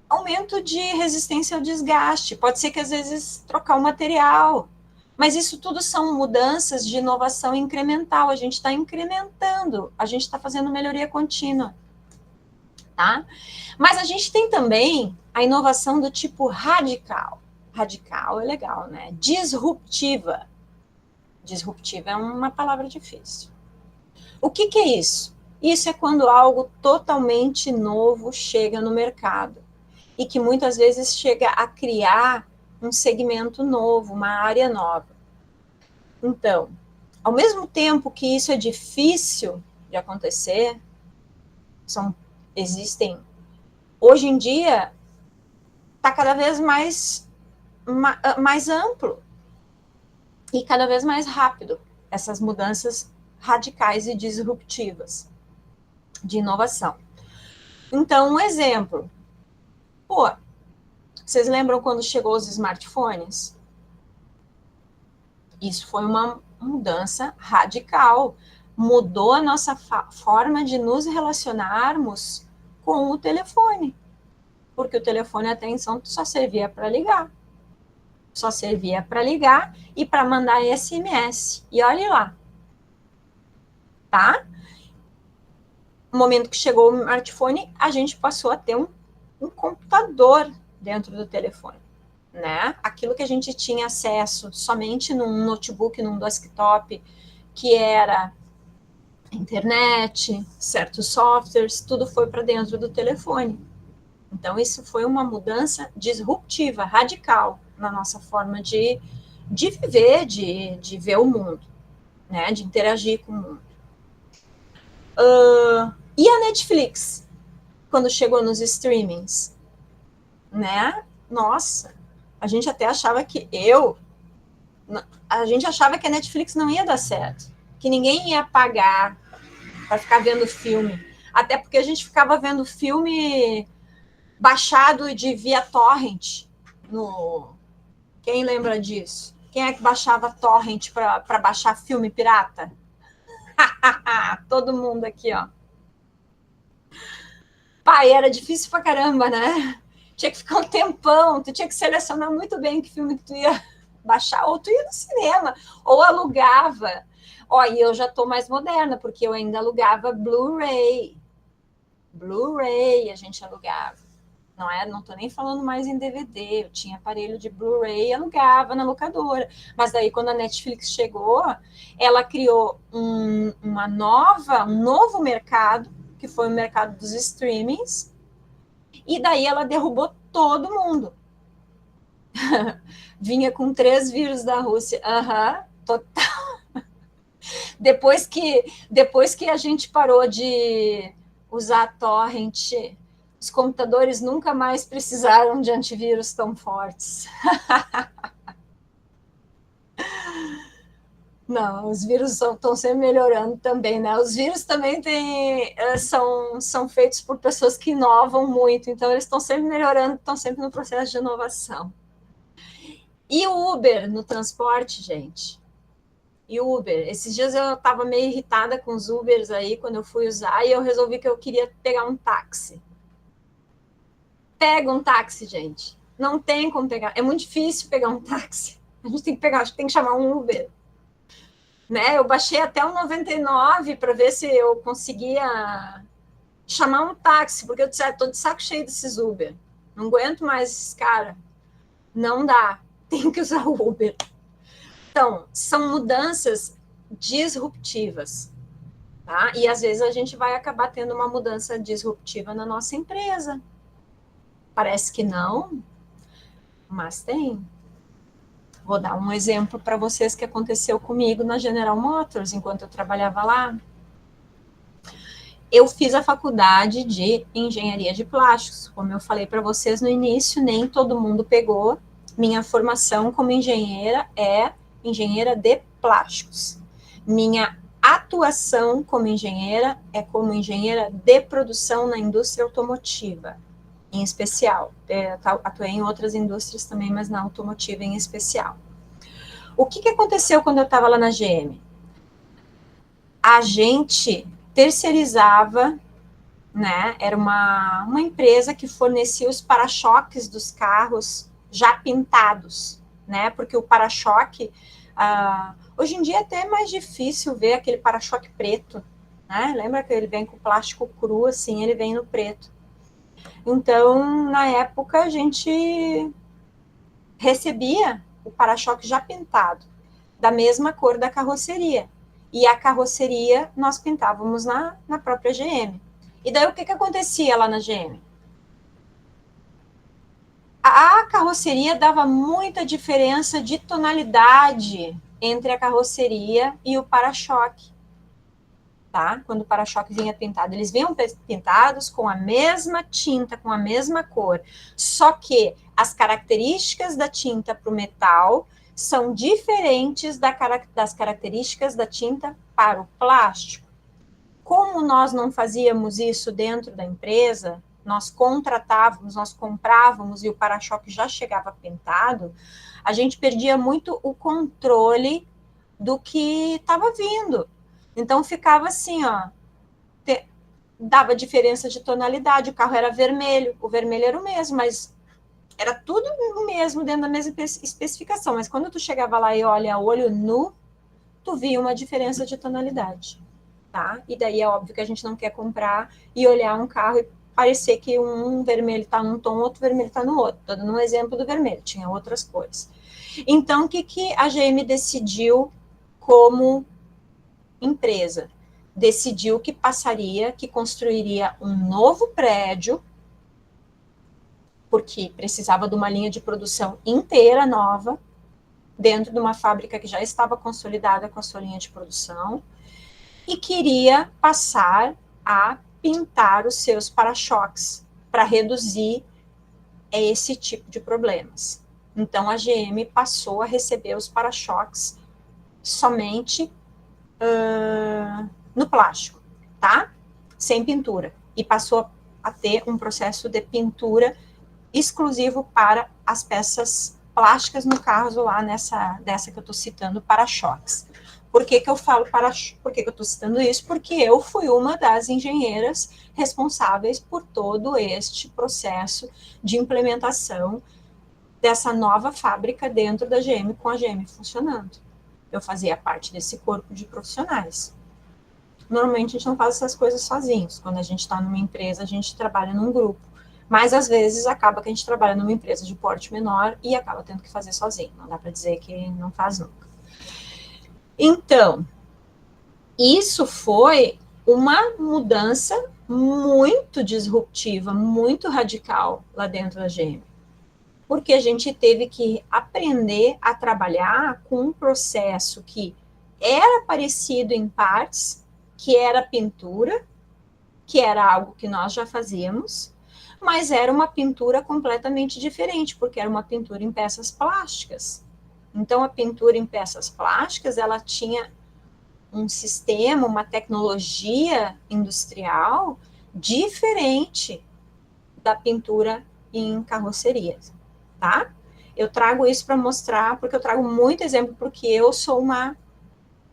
aumento de resistência ao desgaste. Pode ser que, às vezes, trocar o material. Mas isso tudo são mudanças de inovação incremental. A gente está incrementando, a gente está fazendo melhoria contínua. Tá? Mas a gente tem também a inovação do tipo radical. Radical é legal, né? Disruptiva. Disruptiva é uma palavra difícil. O que é isso? Isso é quando algo totalmente novo chega no mercado e que muitas vezes chega a criar um segmento novo, uma área nova. Então, ao mesmo tempo que isso é difícil de acontecer, existem, hoje em dia, está cada vez mais amplo e cada vez mais rápido essas mudanças radicais e disruptivas de inovação. Então, um exemplo. Pô, vocês lembram quando chegou os smartphones? Isso foi uma mudança radical. Mudou a nossa forma de nos relacionarmos com o telefone. Porque o telefone até então só servia para ligar. Só servia para ligar e para mandar SMS. E olhe lá, tá? No momento que chegou o smartphone, a gente passou a ter um computador dentro do telefone, né? Aquilo que a gente tinha acesso somente num notebook, num desktop, que era internet, certos softwares, tudo foi para dentro do telefone. Então, isso foi uma mudança disruptiva, radical, na nossa forma de viver, de ver o mundo, né? De interagir com o mundo. E a Netflix, quando chegou nos streamings, né? Nossa, a gente até achava que a gente achava que a Netflix não ia dar certo, que ninguém ia pagar para ficar vendo filme, até porque a gente ficava vendo filme baixado de via torrent. Quem lembra disso? Quem é que baixava torrent para baixar filme pirata? Todo mundo aqui, ó. Pai, era difícil pra caramba, né? Tinha que ficar um tempão, tu tinha que selecionar muito bem que filme que tu ia baixar, ou tu ia no cinema, ou alugava. Ó, e eu já tô mais moderna, porque eu ainda alugava Blu-ray. Blu-ray a gente alugava. Não tô nem falando mais em DVD, eu tinha aparelho de Blu-ray e alugava na locadora. Mas daí, quando a Netflix chegou, ela criou um novo mercado, que foi o mercado dos streamings, e daí ela derrubou todo mundo. Vinha com 3 vírus da Rússia. Total. Depois que a gente parou de usar torrent, os computadores nunca mais precisaram de antivírus tão fortes. Não, os vírus estão sempre melhorando também, né? Os vírus também são feitos por pessoas que inovam muito, então eles estão sempre melhorando, estão sempre no processo de inovação. E o Uber no transporte, gente? E Uber? Esses dias eu estava meio irritada com os Ubers aí, quando eu fui usar, e eu resolvi que eu queria pegar um táxi. Pega um táxi, gente. Não tem como pegar. É muito difícil pegar um táxi. A gente tem que chamar um Uber. Né? Eu baixei até o 99 para ver se eu conseguia chamar um táxi, porque eu disse, tô de saco cheio desses Uber. Não aguento mais esses caras. Não dá. Tem que usar o Uber. Então, são mudanças disruptivas. Tá? E às vezes a gente vai acabar tendo uma mudança disruptiva na nossa empresa. Parece que não, mas tem. Vou dar um exemplo para vocês que aconteceu comigo na General Motors, enquanto eu trabalhava lá. Eu fiz a faculdade de engenharia de plásticos. Como eu falei para vocês no início, nem todo mundo pegou. Minha formação como engenheira é engenheira de plásticos. Minha atuação como engenheira é como engenheira de produção na indústria automotiva, em especial. Atuei em outras indústrias também, mas na automotiva em especial. O que aconteceu quando eu estava lá na GM? A gente terceirizava, né? Era uma empresa que fornecia os para-choques dos carros já pintados, né? Porque o para-choque, hoje em dia é até mais difícil ver aquele para-choque preto, né? Lembra que ele vem com plástico cru, assim, ele vem no preto. Então, na época, a gente recebia o para-choque já pintado, da mesma cor da carroceria. E a carroceria nós pintávamos na própria GM. E daí o que acontecia lá na GM? A carroceria dava muita diferença de tonalidade entre a carroceria e o para-choque. Tá? Quando o para-choque vinha pintado, eles vinham pintados com a mesma tinta, com a mesma cor, só que as características da tinta para o metal são diferentes das características da tinta para o plástico. Como nós não fazíamos isso dentro da empresa, nós contratávamos, nós comprávamos e o para-choque já chegava pintado, a gente perdia muito o controle do que estava vindo. Então ficava assim, ó, dava diferença de tonalidade, o carro era vermelho, o vermelho era o mesmo, mas era tudo o mesmo dentro da mesma especificação, mas quando tu chegava lá e olha a olho nu, tu via uma diferença de tonalidade, tá? E daí é óbvio que a gente não quer comprar e olhar um carro e parecer que um vermelho está num tom, outro vermelho está no outro. Estou dando um exemplo do vermelho, tinha outras cores. Então, o que a GM decidiu como empresa? Decidiu que passaria, que construiria um novo prédio, porque precisava de uma linha de produção inteira nova, dentro de uma fábrica que já estava consolidada com a sua linha de produção, e queria passar a pintar os seus para-choques para reduzir esse tipo de problemas. Então, a GM passou a receber os para-choques somente no plástico, tá? Sem pintura. E passou a ter um processo de pintura exclusivo para as peças plásticas, no caso lá dessa que eu estou citando, para-choques. Por que eu falo por que eu estou citando isso? Porque eu fui uma das engenheiras responsáveis por todo este processo de implementação dessa nova fábrica dentro da GM, com a GM funcionando. Eu fazia parte desse corpo de profissionais. Normalmente a gente não faz essas coisas sozinhos. Quando a gente está numa empresa, a gente trabalha num grupo. Mas às vezes acaba que a gente trabalha numa empresa de porte menor e acaba tendo que fazer sozinho. Não dá para dizer que não faz nunca. Então, isso foi uma mudança muito disruptiva, muito radical lá dentro da GM. Porque a gente teve que aprender a trabalhar com um processo que era parecido em partes, que era pintura, que era algo que nós já fazíamos, mas era uma pintura completamente diferente, porque era uma pintura em peças plásticas. Então, a pintura em peças plásticas, ela tinha um sistema, uma tecnologia industrial diferente da pintura em carrocerias, tá? Eu trago isso para mostrar, porque eu trago muito exemplo, porque eu sou uma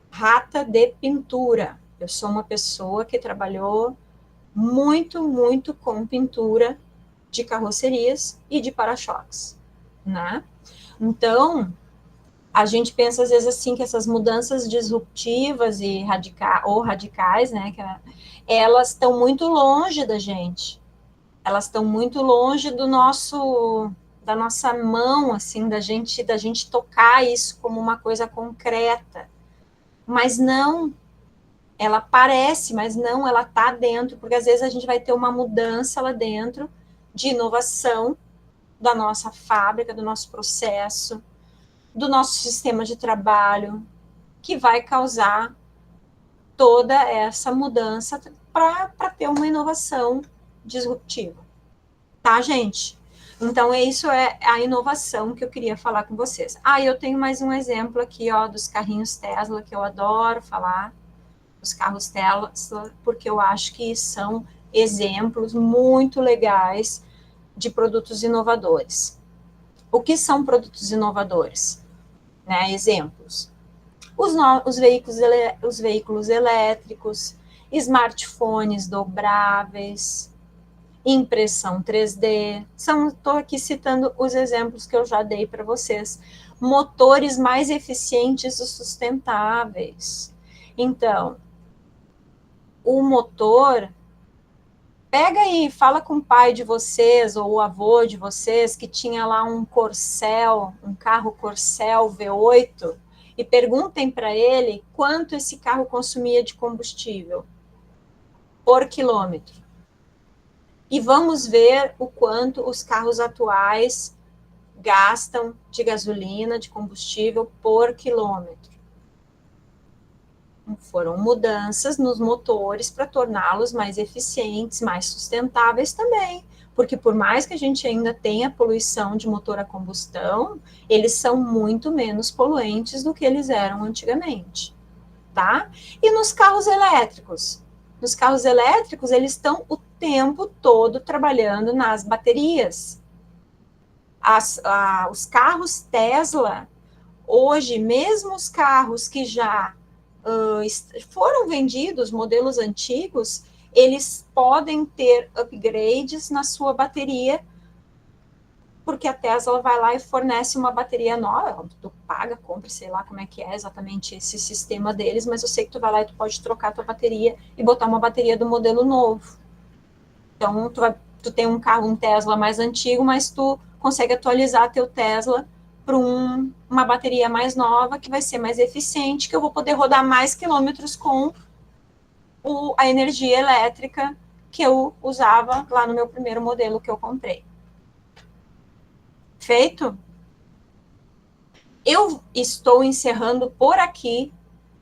rata de pintura. Eu sou uma pessoa que trabalhou muito com pintura de carrocerias e de para-choques, né? Então, a gente pensa às vezes assim que essas mudanças disruptivas e radicais, né, elas estão muito longe da gente. Elas estão muito longe da nossa mão, assim, da gente tocar isso como uma coisa concreta. Mas não, ela parece, mas não, ela está dentro, porque às vezes a gente vai ter uma mudança lá dentro de inovação da nossa fábrica, do nosso processo, do nosso sistema de trabalho, que vai causar toda essa mudança para ter uma inovação disruptiva. Tá, gente? Então, isso é a inovação que eu queria falar com vocês. Eu tenho mais um exemplo aqui, ó, dos carrinhos Tesla, que eu adoro falar, os carros Tesla, porque eu acho que são exemplos muito legais de produtos inovadores. O que são produtos inovadores? Né, exemplos. Os veículos elétricos, smartphones dobráveis, impressão 3D. Estou aqui citando os exemplos que eu já dei para vocês. Motores mais eficientes e sustentáveis. Então, o motor, pega aí, fala com o pai de vocês ou o avô de vocês que tinha lá um Corcel, um carro Corcel V8, e perguntem para ele quanto esse carro consumia de combustível por quilômetro. E vamos ver o quanto os carros atuais gastam de gasolina, de combustível por quilômetro. Foram mudanças nos motores para torná-los mais eficientes, mais sustentáveis também, porque por mais que a gente ainda tenha poluição de motor a combustão, eles são muito menos poluentes do que eles eram antigamente, tá? E nos carros elétricos? Nos carros elétricos, eles estão o tempo todo trabalhando nas baterias. Os carros Tesla, hoje, mesmo os carros que já foram vendidos, modelos antigos, eles podem ter upgrades na sua bateria, porque a Tesla vai lá e fornece uma bateria nova, tu paga, compra, sei lá como é que é exatamente esse sistema deles, mas eu sei que tu vai lá e tu pode trocar a tua bateria e botar uma bateria do modelo novo. Então, tu tem um carro, um Tesla mais antigo, mas tu consegue atualizar teu Tesla para uma bateria mais nova, que vai ser mais eficiente, que eu vou poder rodar mais quilômetros com a energia elétrica que eu usava lá no meu primeiro modelo que eu comprei. Feito? Eu estou encerrando por aqui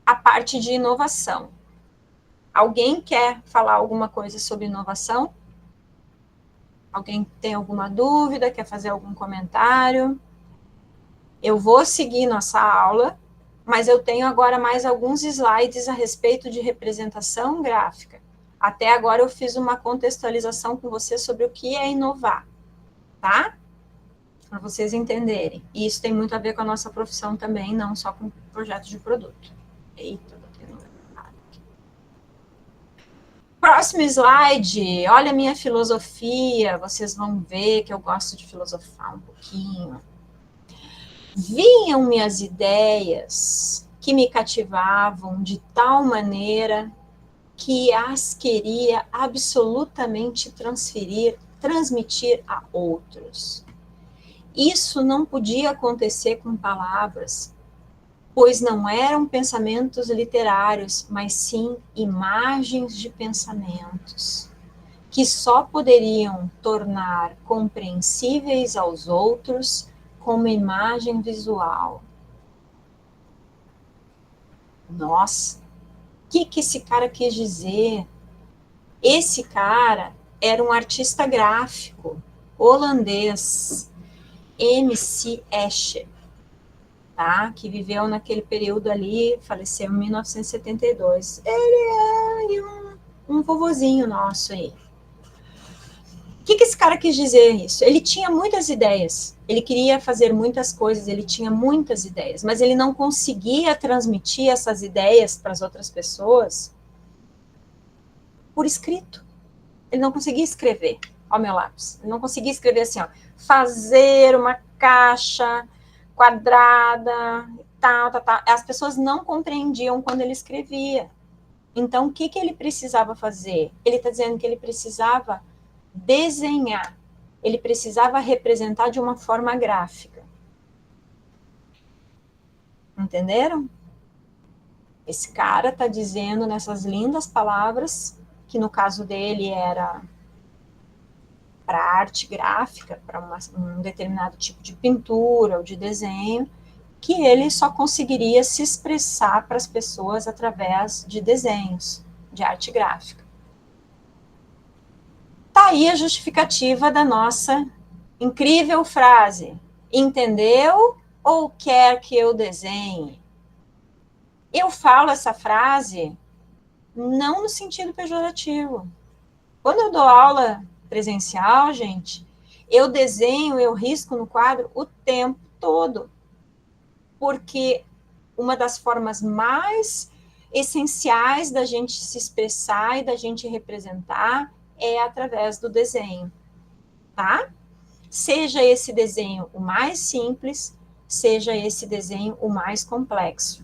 a parte de inovação. Alguém quer falar alguma coisa sobre inovação? Alguém tem alguma dúvida, quer fazer algum comentário? Eu vou seguir nossa aula, mas eu tenho agora mais alguns slides a respeito de representação gráfica. Até agora eu fiz uma contextualização com você sobre o que é inovar, tá? Para vocês entenderem. E isso tem muito a ver com a nossa profissão também, não só com projetos de produto. Eita, próximo slide, olha a minha filosofia, vocês vão ver que eu gosto de filosofar um pouquinho. Vinham-me as ideias que me cativavam de tal maneira que as queria absolutamente transmitir a outros. Isso não podia acontecer com palavras, pois não eram pensamentos literários, mas sim imagens de pensamentos, que só poderiam tornar compreensíveis aos outros como imagem visual. Nossa, o que esse cara quis dizer? Esse cara era um artista gráfico holandês, M.C. Escher, tá? Que viveu naquele período ali, faleceu em 1972. Ele é um vovozinho nosso aí. O que esse cara quis dizer isso? Ele tinha muitas ideias, ele queria fazer muitas coisas, ele tinha muitas ideias, mas ele não conseguia transmitir essas ideias para as outras pessoas por escrito. Ele não conseguia escrever, ó meu lápis, ele não conseguia escrever assim, ó, fazer uma caixa quadrada, tal. As pessoas não compreendiam quando ele escrevia. Então, o que ele precisava fazer? Ele está dizendo que ele precisava desenhar, ele precisava representar de uma forma gráfica. Entenderam? Esse cara está dizendo nessas lindas palavras, que no caso dele era para arte gráfica, para um determinado tipo de pintura ou de desenho, que ele só conseguiria se expressar para as pessoas através de desenhos, de arte gráfica. Tá aí a justificativa da nossa incrível frase. Entendeu ou quer que eu desenhe? Eu falo essa frase não no sentido pejorativo. Quando eu dou aula presencial, gente, eu desenho, eu risco no quadro o tempo todo. Porque uma das formas mais essenciais da gente se expressar e da gente representar é através do desenho, tá? Seja esse desenho o mais simples, seja esse desenho o mais complexo.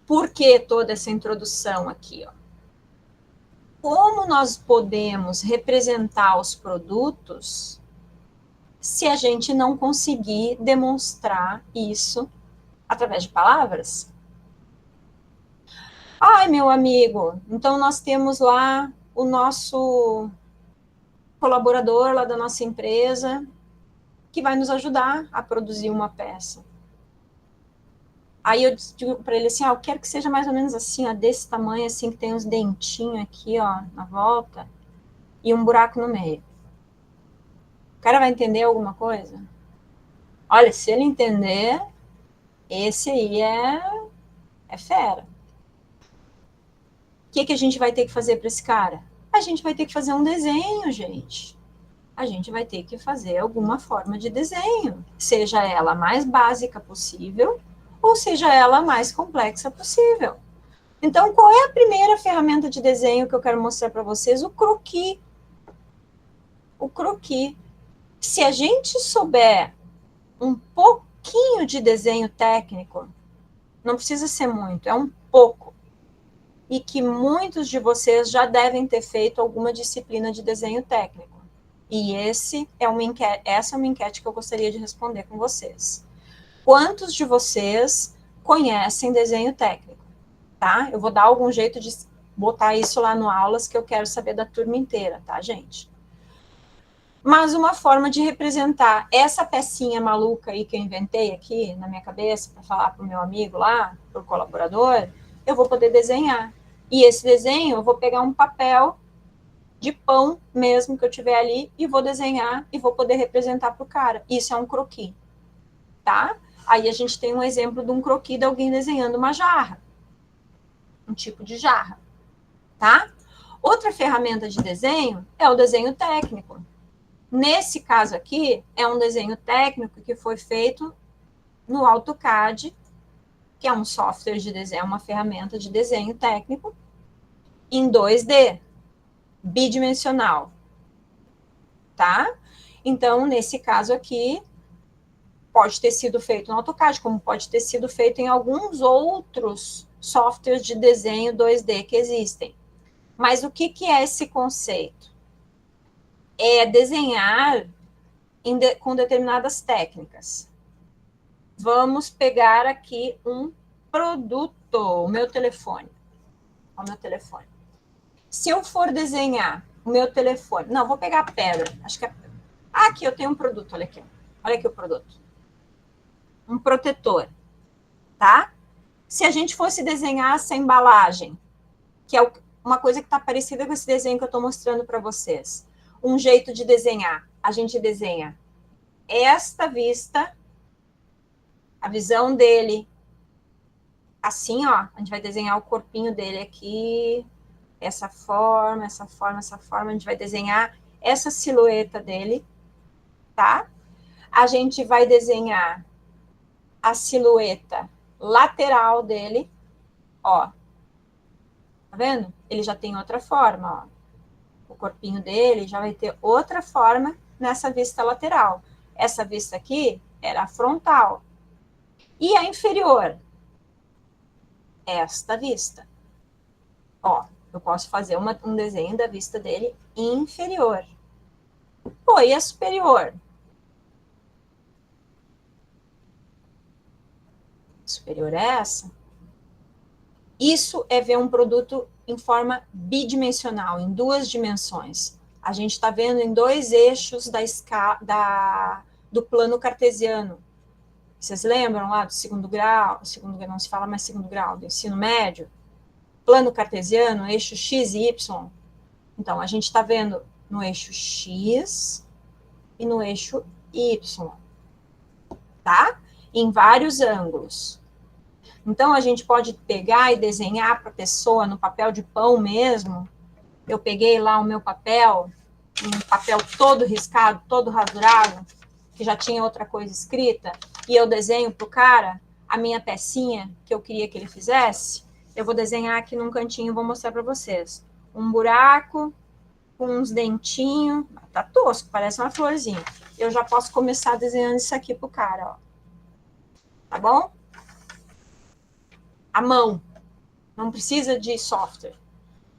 Por que toda essa introdução aqui, ó? Como nós podemos representar os produtos se a gente não conseguir demonstrar isso através de palavras? Ai, meu amigo, então nós temos lá o nosso colaborador lá da nossa empresa que vai nos ajudar a produzir uma peça. Aí eu digo para ele assim, eu quero que seja mais ou menos assim, ó, desse tamanho, assim, que tem uns dentinhos aqui, ó, na volta, e um buraco no meio. O cara vai entender alguma coisa? Olha, se ele entender, esse aí é fera. O que a gente vai ter que fazer para esse cara? a gente vai ter que fazer um desenho, gente. A gente vai ter que fazer alguma forma de desenho, seja ela a mais básica possível, ou seja ela a mais complexa possível. Então, qual é a primeira ferramenta de desenho que eu quero mostrar para vocês? O croquis. O croquis. Se a gente souber um pouquinho de desenho técnico, não precisa ser muito, é um pouco, e que muitos de vocês já devem ter feito alguma disciplina de desenho técnico. E essa é uma enquete que eu gostaria de responder com vocês. Quantos de vocês conhecem desenho técnico? Tá? Eu vou dar algum jeito de botar isso lá no aulas, que eu quero saber da turma inteira, tá, gente? Mas uma forma de representar essa pecinha maluca aí que eu inventei aqui na minha cabeça para falar para o meu amigo lá, para o colaborador, eu vou poder desenhar. E esse desenho eu vou pegar um papel de pão mesmo que eu tiver ali e vou desenhar e vou poder representar para o cara. Isso é um croquis, tá? Aí a gente tem um exemplo de um croquis de alguém desenhando uma jarra, um tipo de jarra, tá? Outra ferramenta de desenho é o desenho técnico. Nesse caso aqui, é um desenho técnico que foi feito no AutoCAD, que é um software de desenho, uma ferramenta de desenho técnico, em 2D, bidimensional, tá? Então, nesse caso aqui, pode ter sido feito no AutoCAD, como pode ter sido feito em alguns outros softwares de desenho 2D que existem. Mas o que é esse conceito? É desenhar com determinadas técnicas. Vamos pegar aqui um produto, o meu telefone. O meu telefone. Se eu for desenhar o meu telefone, não, vou pegar a pedra. Acho que aqui eu tenho um produto, olha aqui. Olha aqui o produto. Um protetor, tá? Se a gente fosse desenhar essa embalagem, que é uma coisa que está parecida com esse desenho que eu estou mostrando para vocês. Um jeito de desenhar. A gente desenha esta vista, a visão dele, assim, ó. A gente vai desenhar o corpinho dele aqui, essa forma, essa forma, essa forma. A gente vai desenhar essa silhueta dele, tá? A gente vai desenhar a silhueta lateral dele, ó. Tá vendo? Ele já tem outra forma, ó. O corpinho dele já vai ter outra forma nessa vista lateral. Essa vista aqui era a frontal. E a inferior? Esta vista. Ó, eu posso fazer um desenho da vista dele inferior. Pô, e a superior? A superior é essa. Isso é ver um produto em forma bidimensional, em duas dimensões. A gente está vendo em dois eixos do plano cartesiano. Vocês lembram lá do segundo grau não se fala mais segundo grau, do ensino médio? Plano cartesiano, eixo X e Y. Então, a gente está vendo no eixo X e no eixo Y, tá? Em vários ângulos. Então, a gente pode pegar e desenhar para a pessoa no papel de pão mesmo. Eu peguei lá o meu papel, um papel todo riscado, todo rasurado, que já tinha outra coisa escrita, e eu desenho para o cara a minha pecinha que eu queria que ele fizesse. Eu vou desenhar aqui num cantinho, vou mostrar para vocês. Um buraco com uns dentinhos, tá tosco, parece uma florzinha. Eu já posso começar desenhando isso aqui pro cara, ó. Tá bom? A mão. Não precisa de software.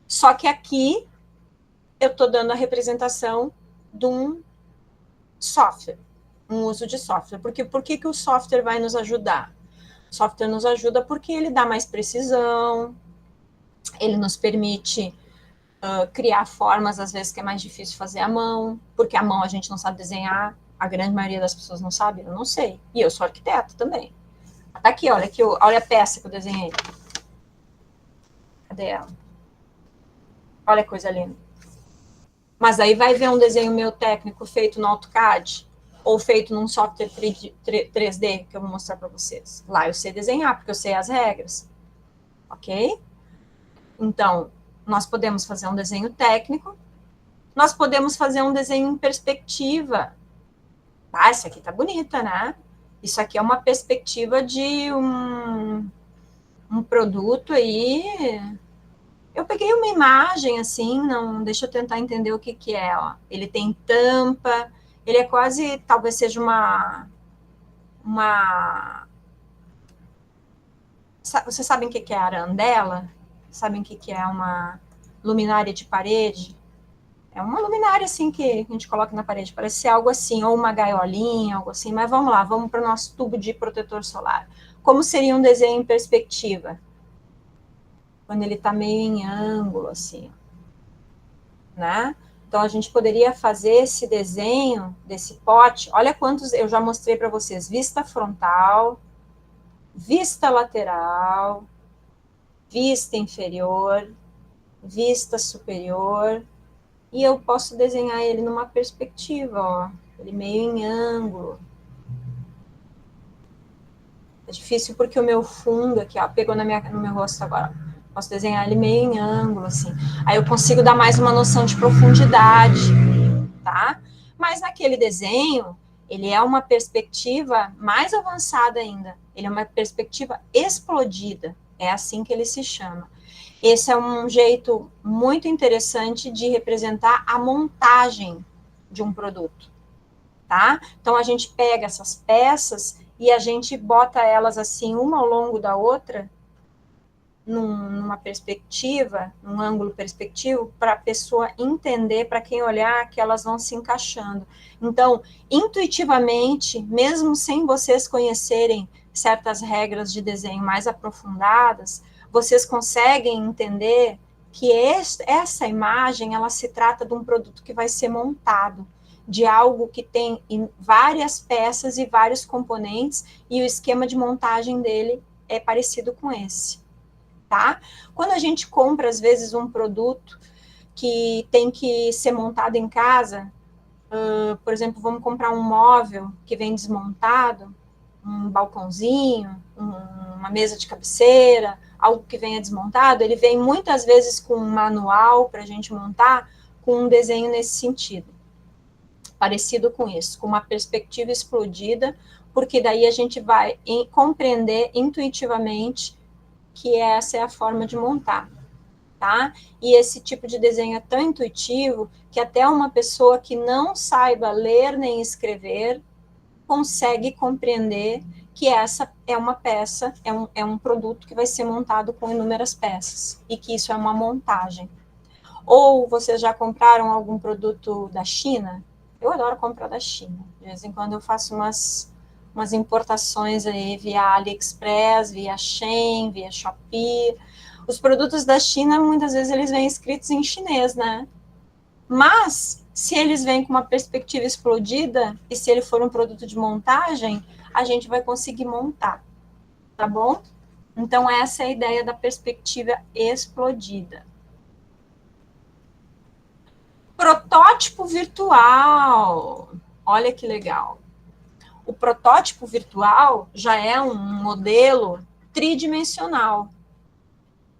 Só que aqui eu tô dando a representação de um software, um uso de software. Porque por que o software vai nos ajudar? O software nos ajuda porque ele dá mais precisão, ele nos permite criar formas, às vezes, que é mais difícil fazer à mão, porque a mão a gente não sabe desenhar, a grande maioria das pessoas não sabe, eu não sei. E eu sou arquiteta também. Tá aqui, olha a peça que eu desenhei. Cadê ela? Olha que coisa linda. Mas aí vai ver um desenho meu técnico feito no AutoCAD ou feito num software 3D que eu vou mostrar para vocês. Lá eu sei desenhar, porque eu sei as regras. Ok? Então, Nós podemos fazer um desenho técnico, nós podemos fazer um desenho em perspectiva. Ah, essa aqui tá bonita, né? Isso aqui é uma perspectiva de um produto aí. Eu peguei uma imagem assim, não, deixa eu tentar entender o que que é, ó. Ele tem tampa, ele é quase, talvez seja uma... Vocês sabem o que que é arandela? Sabem o que que é uma luminária de parede? É uma luminária assim que a gente coloca na parede, parece ser algo assim, ou uma gaiolinha, algo assim, mas vamos lá, vamos para o nosso tubo de protetor solar. Como seria um desenho em perspectiva? Quando ele está meio em ângulo, assim, né? Então a gente poderia fazer esse desenho desse pote. Olha quantos eu já mostrei para vocês: vista frontal, vista lateral, vista inferior, vista superior. E eu posso desenhar ele numa perspectiva, ó, ele meio em ângulo. É difícil porque o meu fundo aqui, ó, pegou no meu rosto agora. Posso desenhar ele meio em ângulo, assim. Aí eu consigo dar mais uma noção de profundidade, tá? Mas naquele desenho, ele é uma perspectiva mais avançada ainda. Ele é uma perspectiva explodida. É assim que ele se chama. Esse é um jeito muito interessante de representar a montagem de um produto, tá? Então a gente pega essas peças e a gente bota elas assim, uma ao longo da outra, numa perspectiva, num ângulo perspectivo, para a pessoa entender, para quem olhar, que elas vão se encaixando. Então, intuitivamente, mesmo sem vocês conhecerem certas regras de desenho mais aprofundadas, vocês conseguem entender que essa imagem, ela se trata de um produto que vai ser montado, de algo que tem várias peças e vários componentes, e o esquema de montagem dele é parecido com esse. Tá? Quando a gente compra, às vezes, um produto que tem que ser montado em casa, por exemplo, vamos comprar um móvel que vem desmontado, um balcãozinho, uma mesa de cabeceira, algo que venha desmontado, ele vem muitas vezes com um manual para a gente montar, com um desenho nesse sentido, parecido com isso, com uma perspectiva explodida, porque daí a gente vai compreender intuitivamente que essa é a forma de montar, tá? E esse tipo de desenho é tão intuitivo que até uma pessoa que não saiba ler nem escrever consegue compreender que essa é uma peça, é um produto que vai ser montado com inúmeras peças e que isso é uma montagem. Ou vocês já compraram algum produto da China? Eu adoro comprar da China. De vez em quando eu faço umas importações aí via AliExpress, via Shein, via Shopee. Os produtos da China, muitas vezes, eles vêm escritos em chinês, né? Mas, se eles vêm com uma perspectiva explodida, e se ele for um produto de montagem, a gente vai conseguir montar, tá bom? Então, essa é a ideia da perspectiva explodida. Protótipo virtual. Olha que legal. O protótipo virtual já é um modelo tridimensional.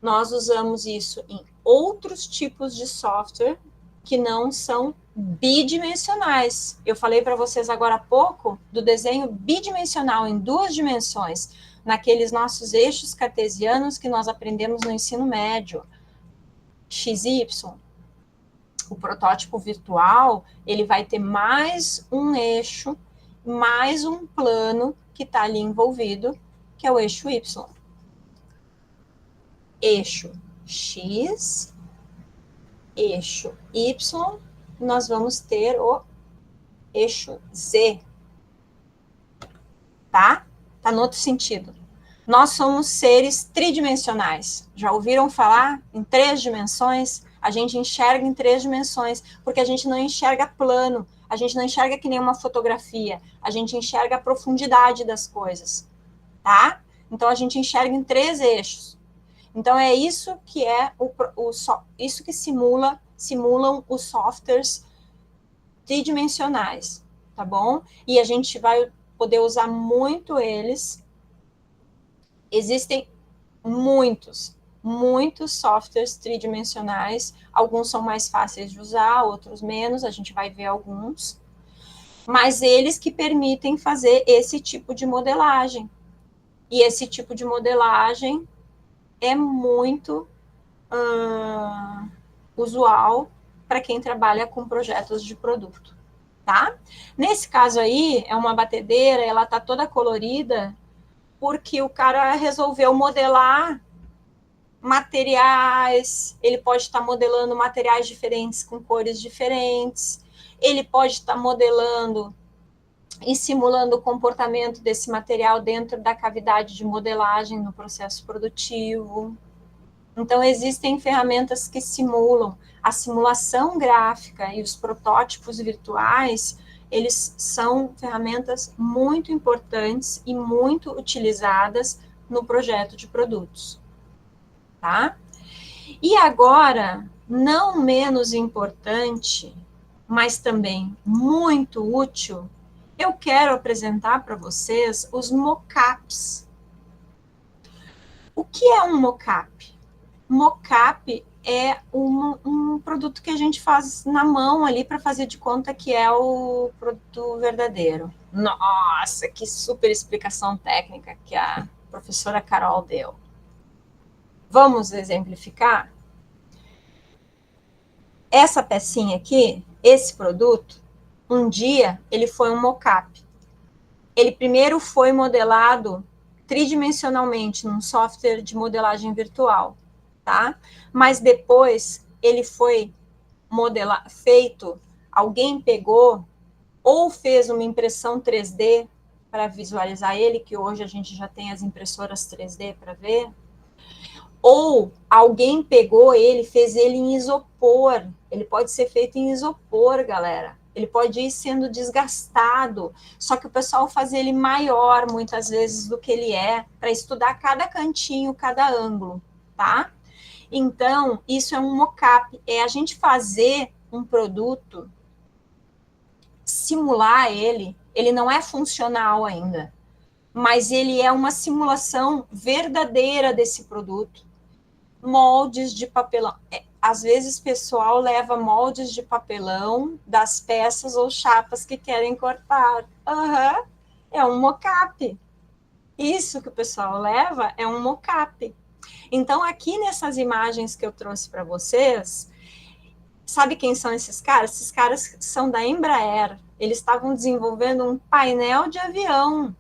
Nós usamos isso em outros tipos de software que não são bidimensionais. Eu falei para vocês agora há pouco do desenho bidimensional em 2 dimensões, naqueles nossos eixos cartesianos que nós aprendemos no ensino médio, x, y. O protótipo virtual, ele vai ter mais um eixo, mais um plano que está ali envolvido, que é o eixo Y. Eixo X, eixo Y, nós vamos ter o eixo Z, tá? Tá no outro sentido. Nós somos seres tridimensionais. Já ouviram falar em 3 dimensões? A gente enxerga em 3 dimensões, porque a gente não enxerga plano, a gente não enxerga que nem uma fotografia, a gente enxerga a profundidade das coisas, tá? Então a gente enxerga em 3 eixos. Então é isso que é isso que simulam os softwares tridimensionais, tá bom? E a gente vai poder usar muito eles. Existem muitos, muitos softwares tridimensionais, alguns são mais fáceis de usar, outros menos, a gente vai ver alguns, mas eles que permitem fazer esse tipo de modelagem. E esse tipo de modelagem é muito usual para quem trabalha com projetos de produto, tá? Nesse caso aí, é uma batedeira, ela tá toda colorida, porque o cara resolveu modelar materiais, ele pode estar modelando materiais diferentes com cores diferentes, ele pode estar modelando e simulando o comportamento desse material dentro da cavidade de modelagem no processo produtivo. Então, existem ferramentas que simulam. A simulação gráfica e os protótipos virtuais, eles são ferramentas muito importantes e muito utilizadas no projeto de produtos. Tá? E agora, não menos importante, mas também muito útil, eu quero apresentar para vocês os mockups. O que é um mockup? Mockup é um produto que a gente faz na mão ali para fazer de conta que é o produto verdadeiro. Nossa, que super explicação técnica que a professora Carol deu. Vamos exemplificar? Essa pecinha aqui, esse produto, um dia ele foi um mockup. Ele primeiro foi modelado tridimensionalmente num software de modelagem virtual, tá? Mas depois ele foi feito, alguém pegou ou fez uma impressão 3D para visualizar ele, que hoje a gente já tem as impressoras 3D para ver, ou alguém pegou ele, fez ele em isopor. Ele pode ser feito em isopor, galera. Ele pode ir sendo desgastado, só que o pessoal faz ele maior, muitas vezes, do que ele é, para estudar cada cantinho, cada ângulo, tá? Então, isso é um mockup, é a gente fazer um produto, simular ele não é funcional ainda, mas ele é uma simulação verdadeira desse produto. Moldes de papelão. Às vezes, o pessoal leva moldes de papelão das peças ou chapas que querem cortar. Uhum. É um mockup. Isso que o pessoal leva é um mockup. Então, aqui nessas imagens que eu trouxe para vocês, sabe quem são esses caras? Esses caras são da Embraer. Eles estavam desenvolvendo um painel de avião,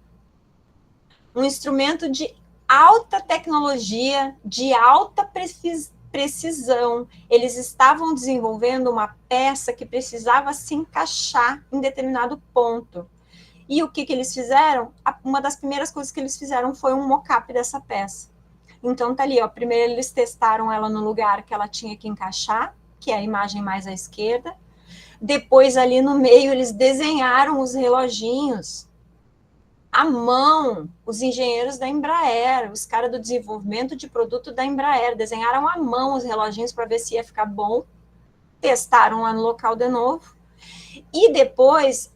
um instrumento de alta tecnologia, de alta precisão. Eles estavam desenvolvendo uma peça que precisava se encaixar em determinado ponto. E o que eles fizeram? Uma das primeiras coisas que eles fizeram foi um mock-up dessa peça. Então tá ali, ó. Primeiro eles testaram ela no lugar que ela tinha que encaixar, que é a imagem mais à esquerda. Depois ali no meio eles desenharam os reloginhos à mão. Os engenheiros da Embraer, os caras do desenvolvimento de produto da Embraer, desenharam à mão os reloginhos para ver se ia ficar bom, testaram lá no local de novo, e depois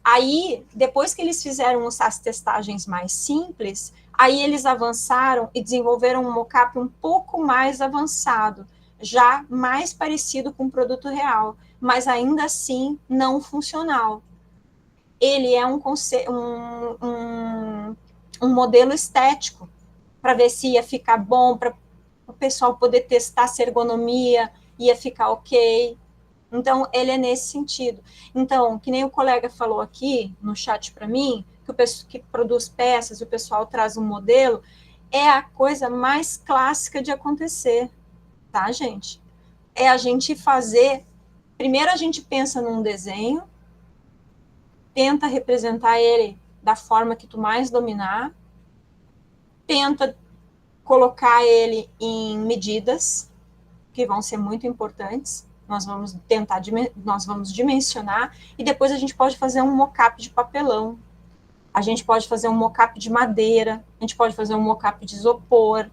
que eles fizeram as testagens mais simples, aí eles avançaram e desenvolveram um mockup um pouco mais avançado, já mais parecido com o produto real, mas ainda assim não funcional. Ele é um modelo estético, para ver se ia ficar bom, para o pessoal poder testar se a ergonomia ia ficar ok. Então, ele é nesse sentido. Então, que nem o colega falou aqui no chat para mim, que o pessoal que produz peças, o pessoal traz um modelo, é a coisa mais clássica de acontecer, tá, gente? É a gente fazer... Primeiro a gente pensa num desenho, tenta representar ele da forma que tu mais dominar, tenta colocar ele em medidas que vão ser muito importantes, nós vamos dimensionar, e depois a gente pode fazer um mockup de papelão, a gente pode fazer um mockup de madeira, a gente pode fazer um mockup de isopor,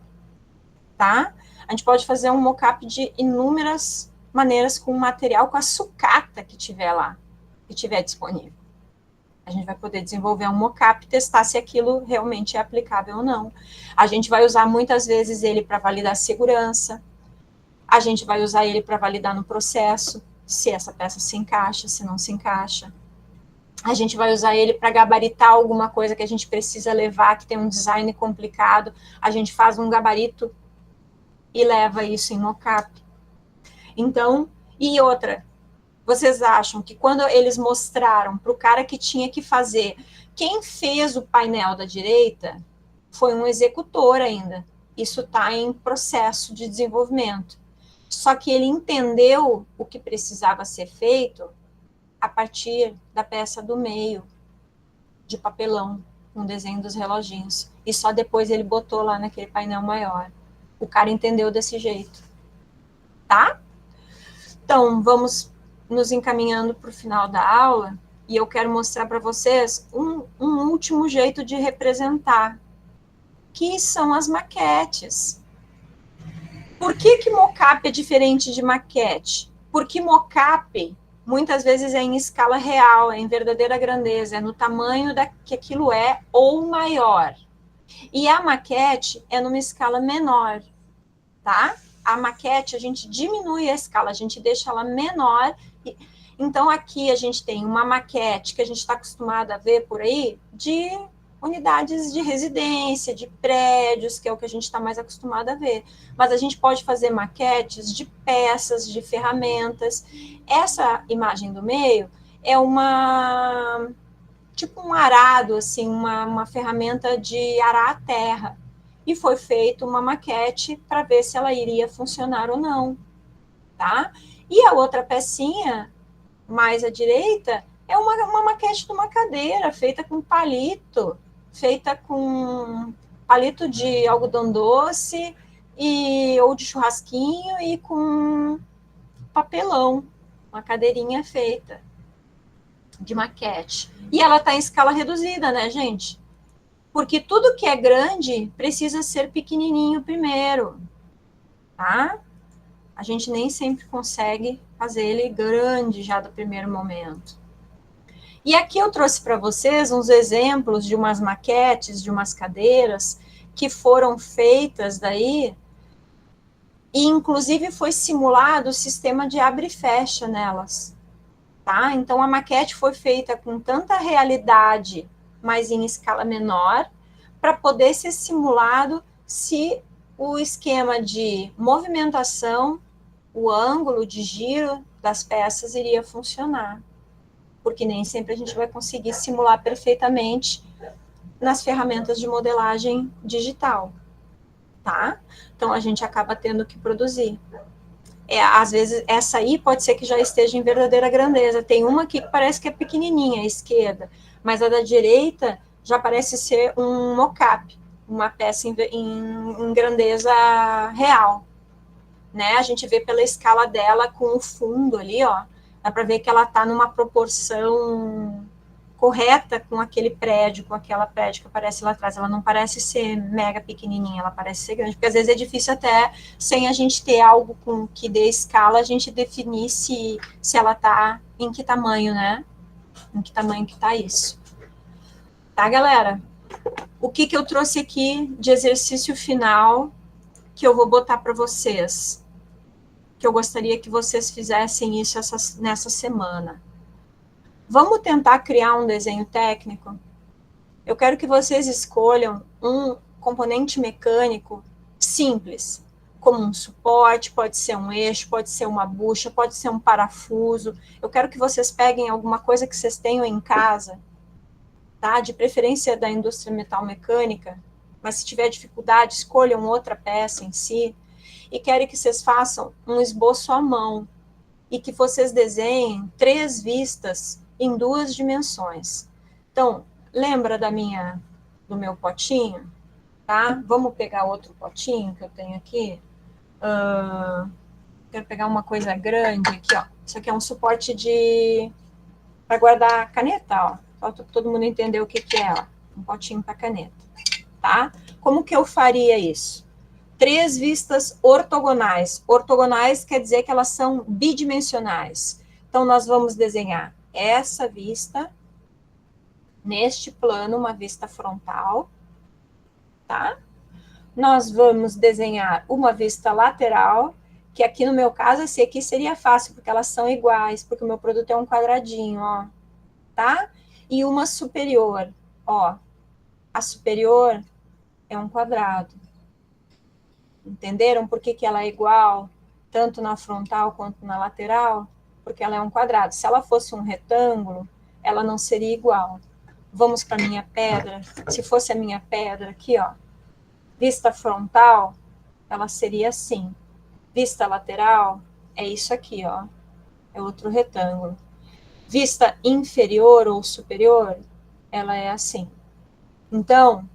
tá? A gente pode fazer um mockup de inúmeras maneiras com o material, com a sucata que tiver lá, que tiver disponível. A gente vai poder desenvolver um mockup e testar se aquilo realmente é aplicável ou não. A gente vai usar muitas vezes ele para validar segurança, a gente vai usar ele para validar no processo, se essa peça se encaixa, se não se encaixa. A gente vai usar ele para gabaritar alguma coisa que a gente precisa levar, que tem um design complicado. A gente faz um gabarito e leva isso em mockup. Então, e outra, vocês acham que quando eles mostraram para o cara que tinha que fazer, quem fez o painel da direita foi um executor ainda. Isso está em processo de desenvolvimento. Só que ele entendeu o que precisava ser feito a partir da peça do meio, de papelão, com o desenho dos reloginhos. E só depois ele botou lá naquele painel maior. O cara entendeu desse jeito. Tá? Então, vamos nos encaminhando para o final da aula, e eu quero mostrar para vocês um último jeito de representar, que são as maquetes. Por que mockup é diferente de maquete? Porque mockup muitas vezes é em escala real, é em verdadeira grandeza, é no tamanho que aquilo é ou maior. E a maquete é numa escala menor, tá? A maquete, a gente diminui a escala, a gente deixa ela menor. Então, aqui a gente tem uma maquete que a gente está acostumado a ver por aí de unidades de residência, de prédios, que é o que a gente está mais acostumado a ver. Mas a gente pode fazer maquetes de peças, de ferramentas. Essa imagem do meio é tipo um arado, assim, uma ferramenta de arar a terra. E foi feita uma maquete para ver se ela iria funcionar ou não, tá? E a outra pecinha, mais à direita, é uma maquete de uma cadeira, feita com palito, feita com palito de algodão doce, ou de churrasquinho, e com papelão, uma cadeirinha feita de maquete. E ela está em escala reduzida, né, gente? Porque tudo que é grande precisa ser pequenininho primeiro, tá? A gente nem sempre consegue fazer ele grande já do primeiro momento. E aqui eu trouxe para vocês uns exemplos de umas maquetes, de umas cadeiras que foram feitas daí, e inclusive foi simulado o sistema de abre e fecha nelas, tá? Então a maquete foi feita com tanta realidade, mas em escala menor, para poder ser simulado se o esquema de movimentação, o ângulo de giro das peças iria funcionar. Porque nem sempre a gente vai conseguir simular perfeitamente nas ferramentas de modelagem digital, tá? Então, a gente acaba tendo que produzir. Às vezes, essa aí pode ser que já esteja em verdadeira grandeza. Tem uma aqui que parece que é pequenininha, a esquerda, mas a da direita já parece ser um mockup, uma peça em grandeza real, né? A gente vê pela escala dela com o fundo ali, ó, dá para ver que ela está numa proporção correta com aquele prédio, com aquela prédio que aparece lá atrás. Ela não parece ser mega pequenininha, ela parece ser grande, porque às vezes é difícil até, sem a gente ter algo com que dê escala, a gente definir se ela está em que tamanho, né? Em que tamanho que está isso. Tá, galera? O que eu trouxe aqui de exercício final que eu vou botar para vocês? Que eu gostaria que vocês fizessem isso nessa semana. Vamos tentar criar um desenho técnico? Eu quero que vocês escolham um componente mecânico simples, como um suporte, pode ser um eixo, pode ser uma bucha, pode ser um parafuso. Eu quero que vocês peguem alguma coisa que vocês tenham em casa, tá? De preferência da indústria metal-mecânica, mas se tiver dificuldade, escolham outra peça em si, e quero que vocês façam um esboço à mão, e que vocês desenhem 3 vistas em 2 dimensões. Então, lembra do meu potinho? Tá? Vamos pegar outro potinho que eu tenho aqui. Quero pegar uma coisa grande aqui, ó. Isso aqui é um suporte para guardar caneta, ó. Só todo mundo entender o que é, ó. Um potinho para caneta, tá? Como que eu faria isso? 3 vistas ortogonais. Ortogonais quer dizer que elas são bidimensionais. Então, nós vamos desenhar essa vista neste plano, uma vista frontal, tá? Nós vamos desenhar uma vista lateral, que aqui no meu caso, esse aqui seria fácil, porque elas são iguais, porque o meu produto é um quadradinho, ó, tá? E uma superior, ó, a superior é um quadrado. Entenderam por que, que ela é igual, tanto na frontal quanto na lateral? Porque ela é um quadrado. Se ela fosse um retângulo, ela não seria igual. Vamos para a minha pedra. Se fosse a minha pedra aqui, ó, vista frontal, ela seria assim. Vista lateral, é isso aqui, ó. É outro retângulo. Vista inferior ou superior, ela é assim. Então,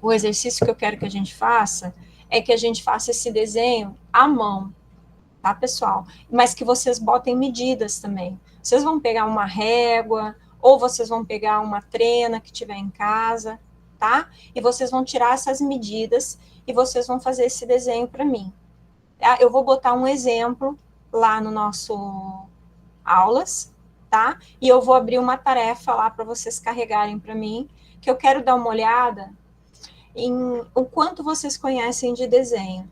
o exercício que eu quero que a gente faça é que a gente faça esse desenho à mão, tá, pessoal? Mas que vocês botem medidas também. Vocês vão pegar uma régua, ou vocês vão pegar uma trena que tiver em casa, tá? E vocês vão tirar essas medidas e vocês vão fazer esse desenho para mim. Tá? Eu vou botar um exemplo lá no nosso aulas, tá? E eu vou abrir uma tarefa lá para vocês carregarem para mim, que eu quero dar uma olhada em o quanto vocês conhecem de desenho,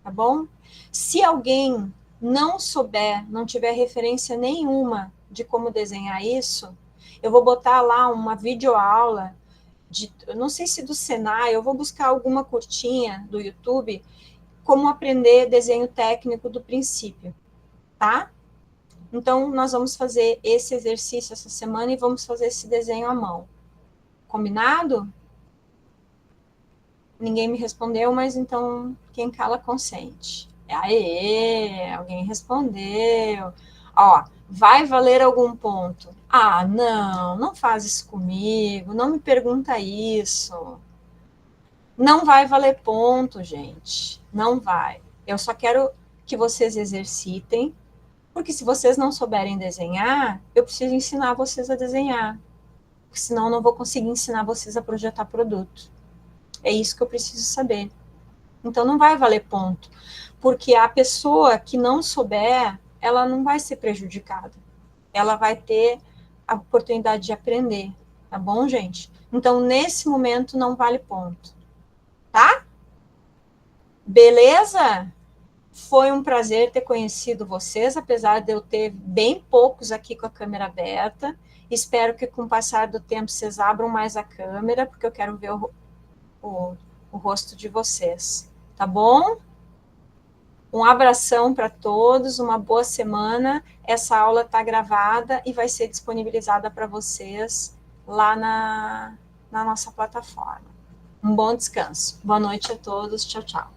tá bom? Se alguém não souber, não tiver referência nenhuma de como desenhar isso, eu vou botar lá uma videoaula de, eu não sei se do Senai, eu vou buscar alguma curtinha do YouTube, como aprender desenho técnico do princípio, tá? Então, nós vamos fazer esse exercício essa semana e vamos fazer esse desenho à mão. Combinado? Ninguém me respondeu, mas então quem cala consente. Aê, alguém respondeu. Ó, vai valer algum ponto? Ah, não, não faz isso comigo, não me pergunta isso. Não vai valer ponto, gente. Não vai. Eu só quero que vocês exercitem, porque se vocês não souberem desenhar, eu preciso ensinar vocês a desenhar. Porque senão eu não vou conseguir ensinar vocês a projetar produto. É isso que eu preciso saber. Então não vai valer ponto, porque a pessoa que não souber, ela não vai ser prejudicada. Ela vai ter a oportunidade de aprender, tá bom, gente? Então nesse momento não vale ponto, tá? Beleza? Foi um prazer ter conhecido vocês, apesar de eu ter bem poucos aqui com a câmera aberta. Espero que com o passar do tempo vocês abram mais a câmera, porque eu quero ver o rosto de vocês, tá bom? Um abração para todos, uma boa semana. Essa aula está gravada e vai ser disponibilizada para vocês lá na nossa plataforma. Um bom descanso. Boa noite a todos. Tchau, tchau.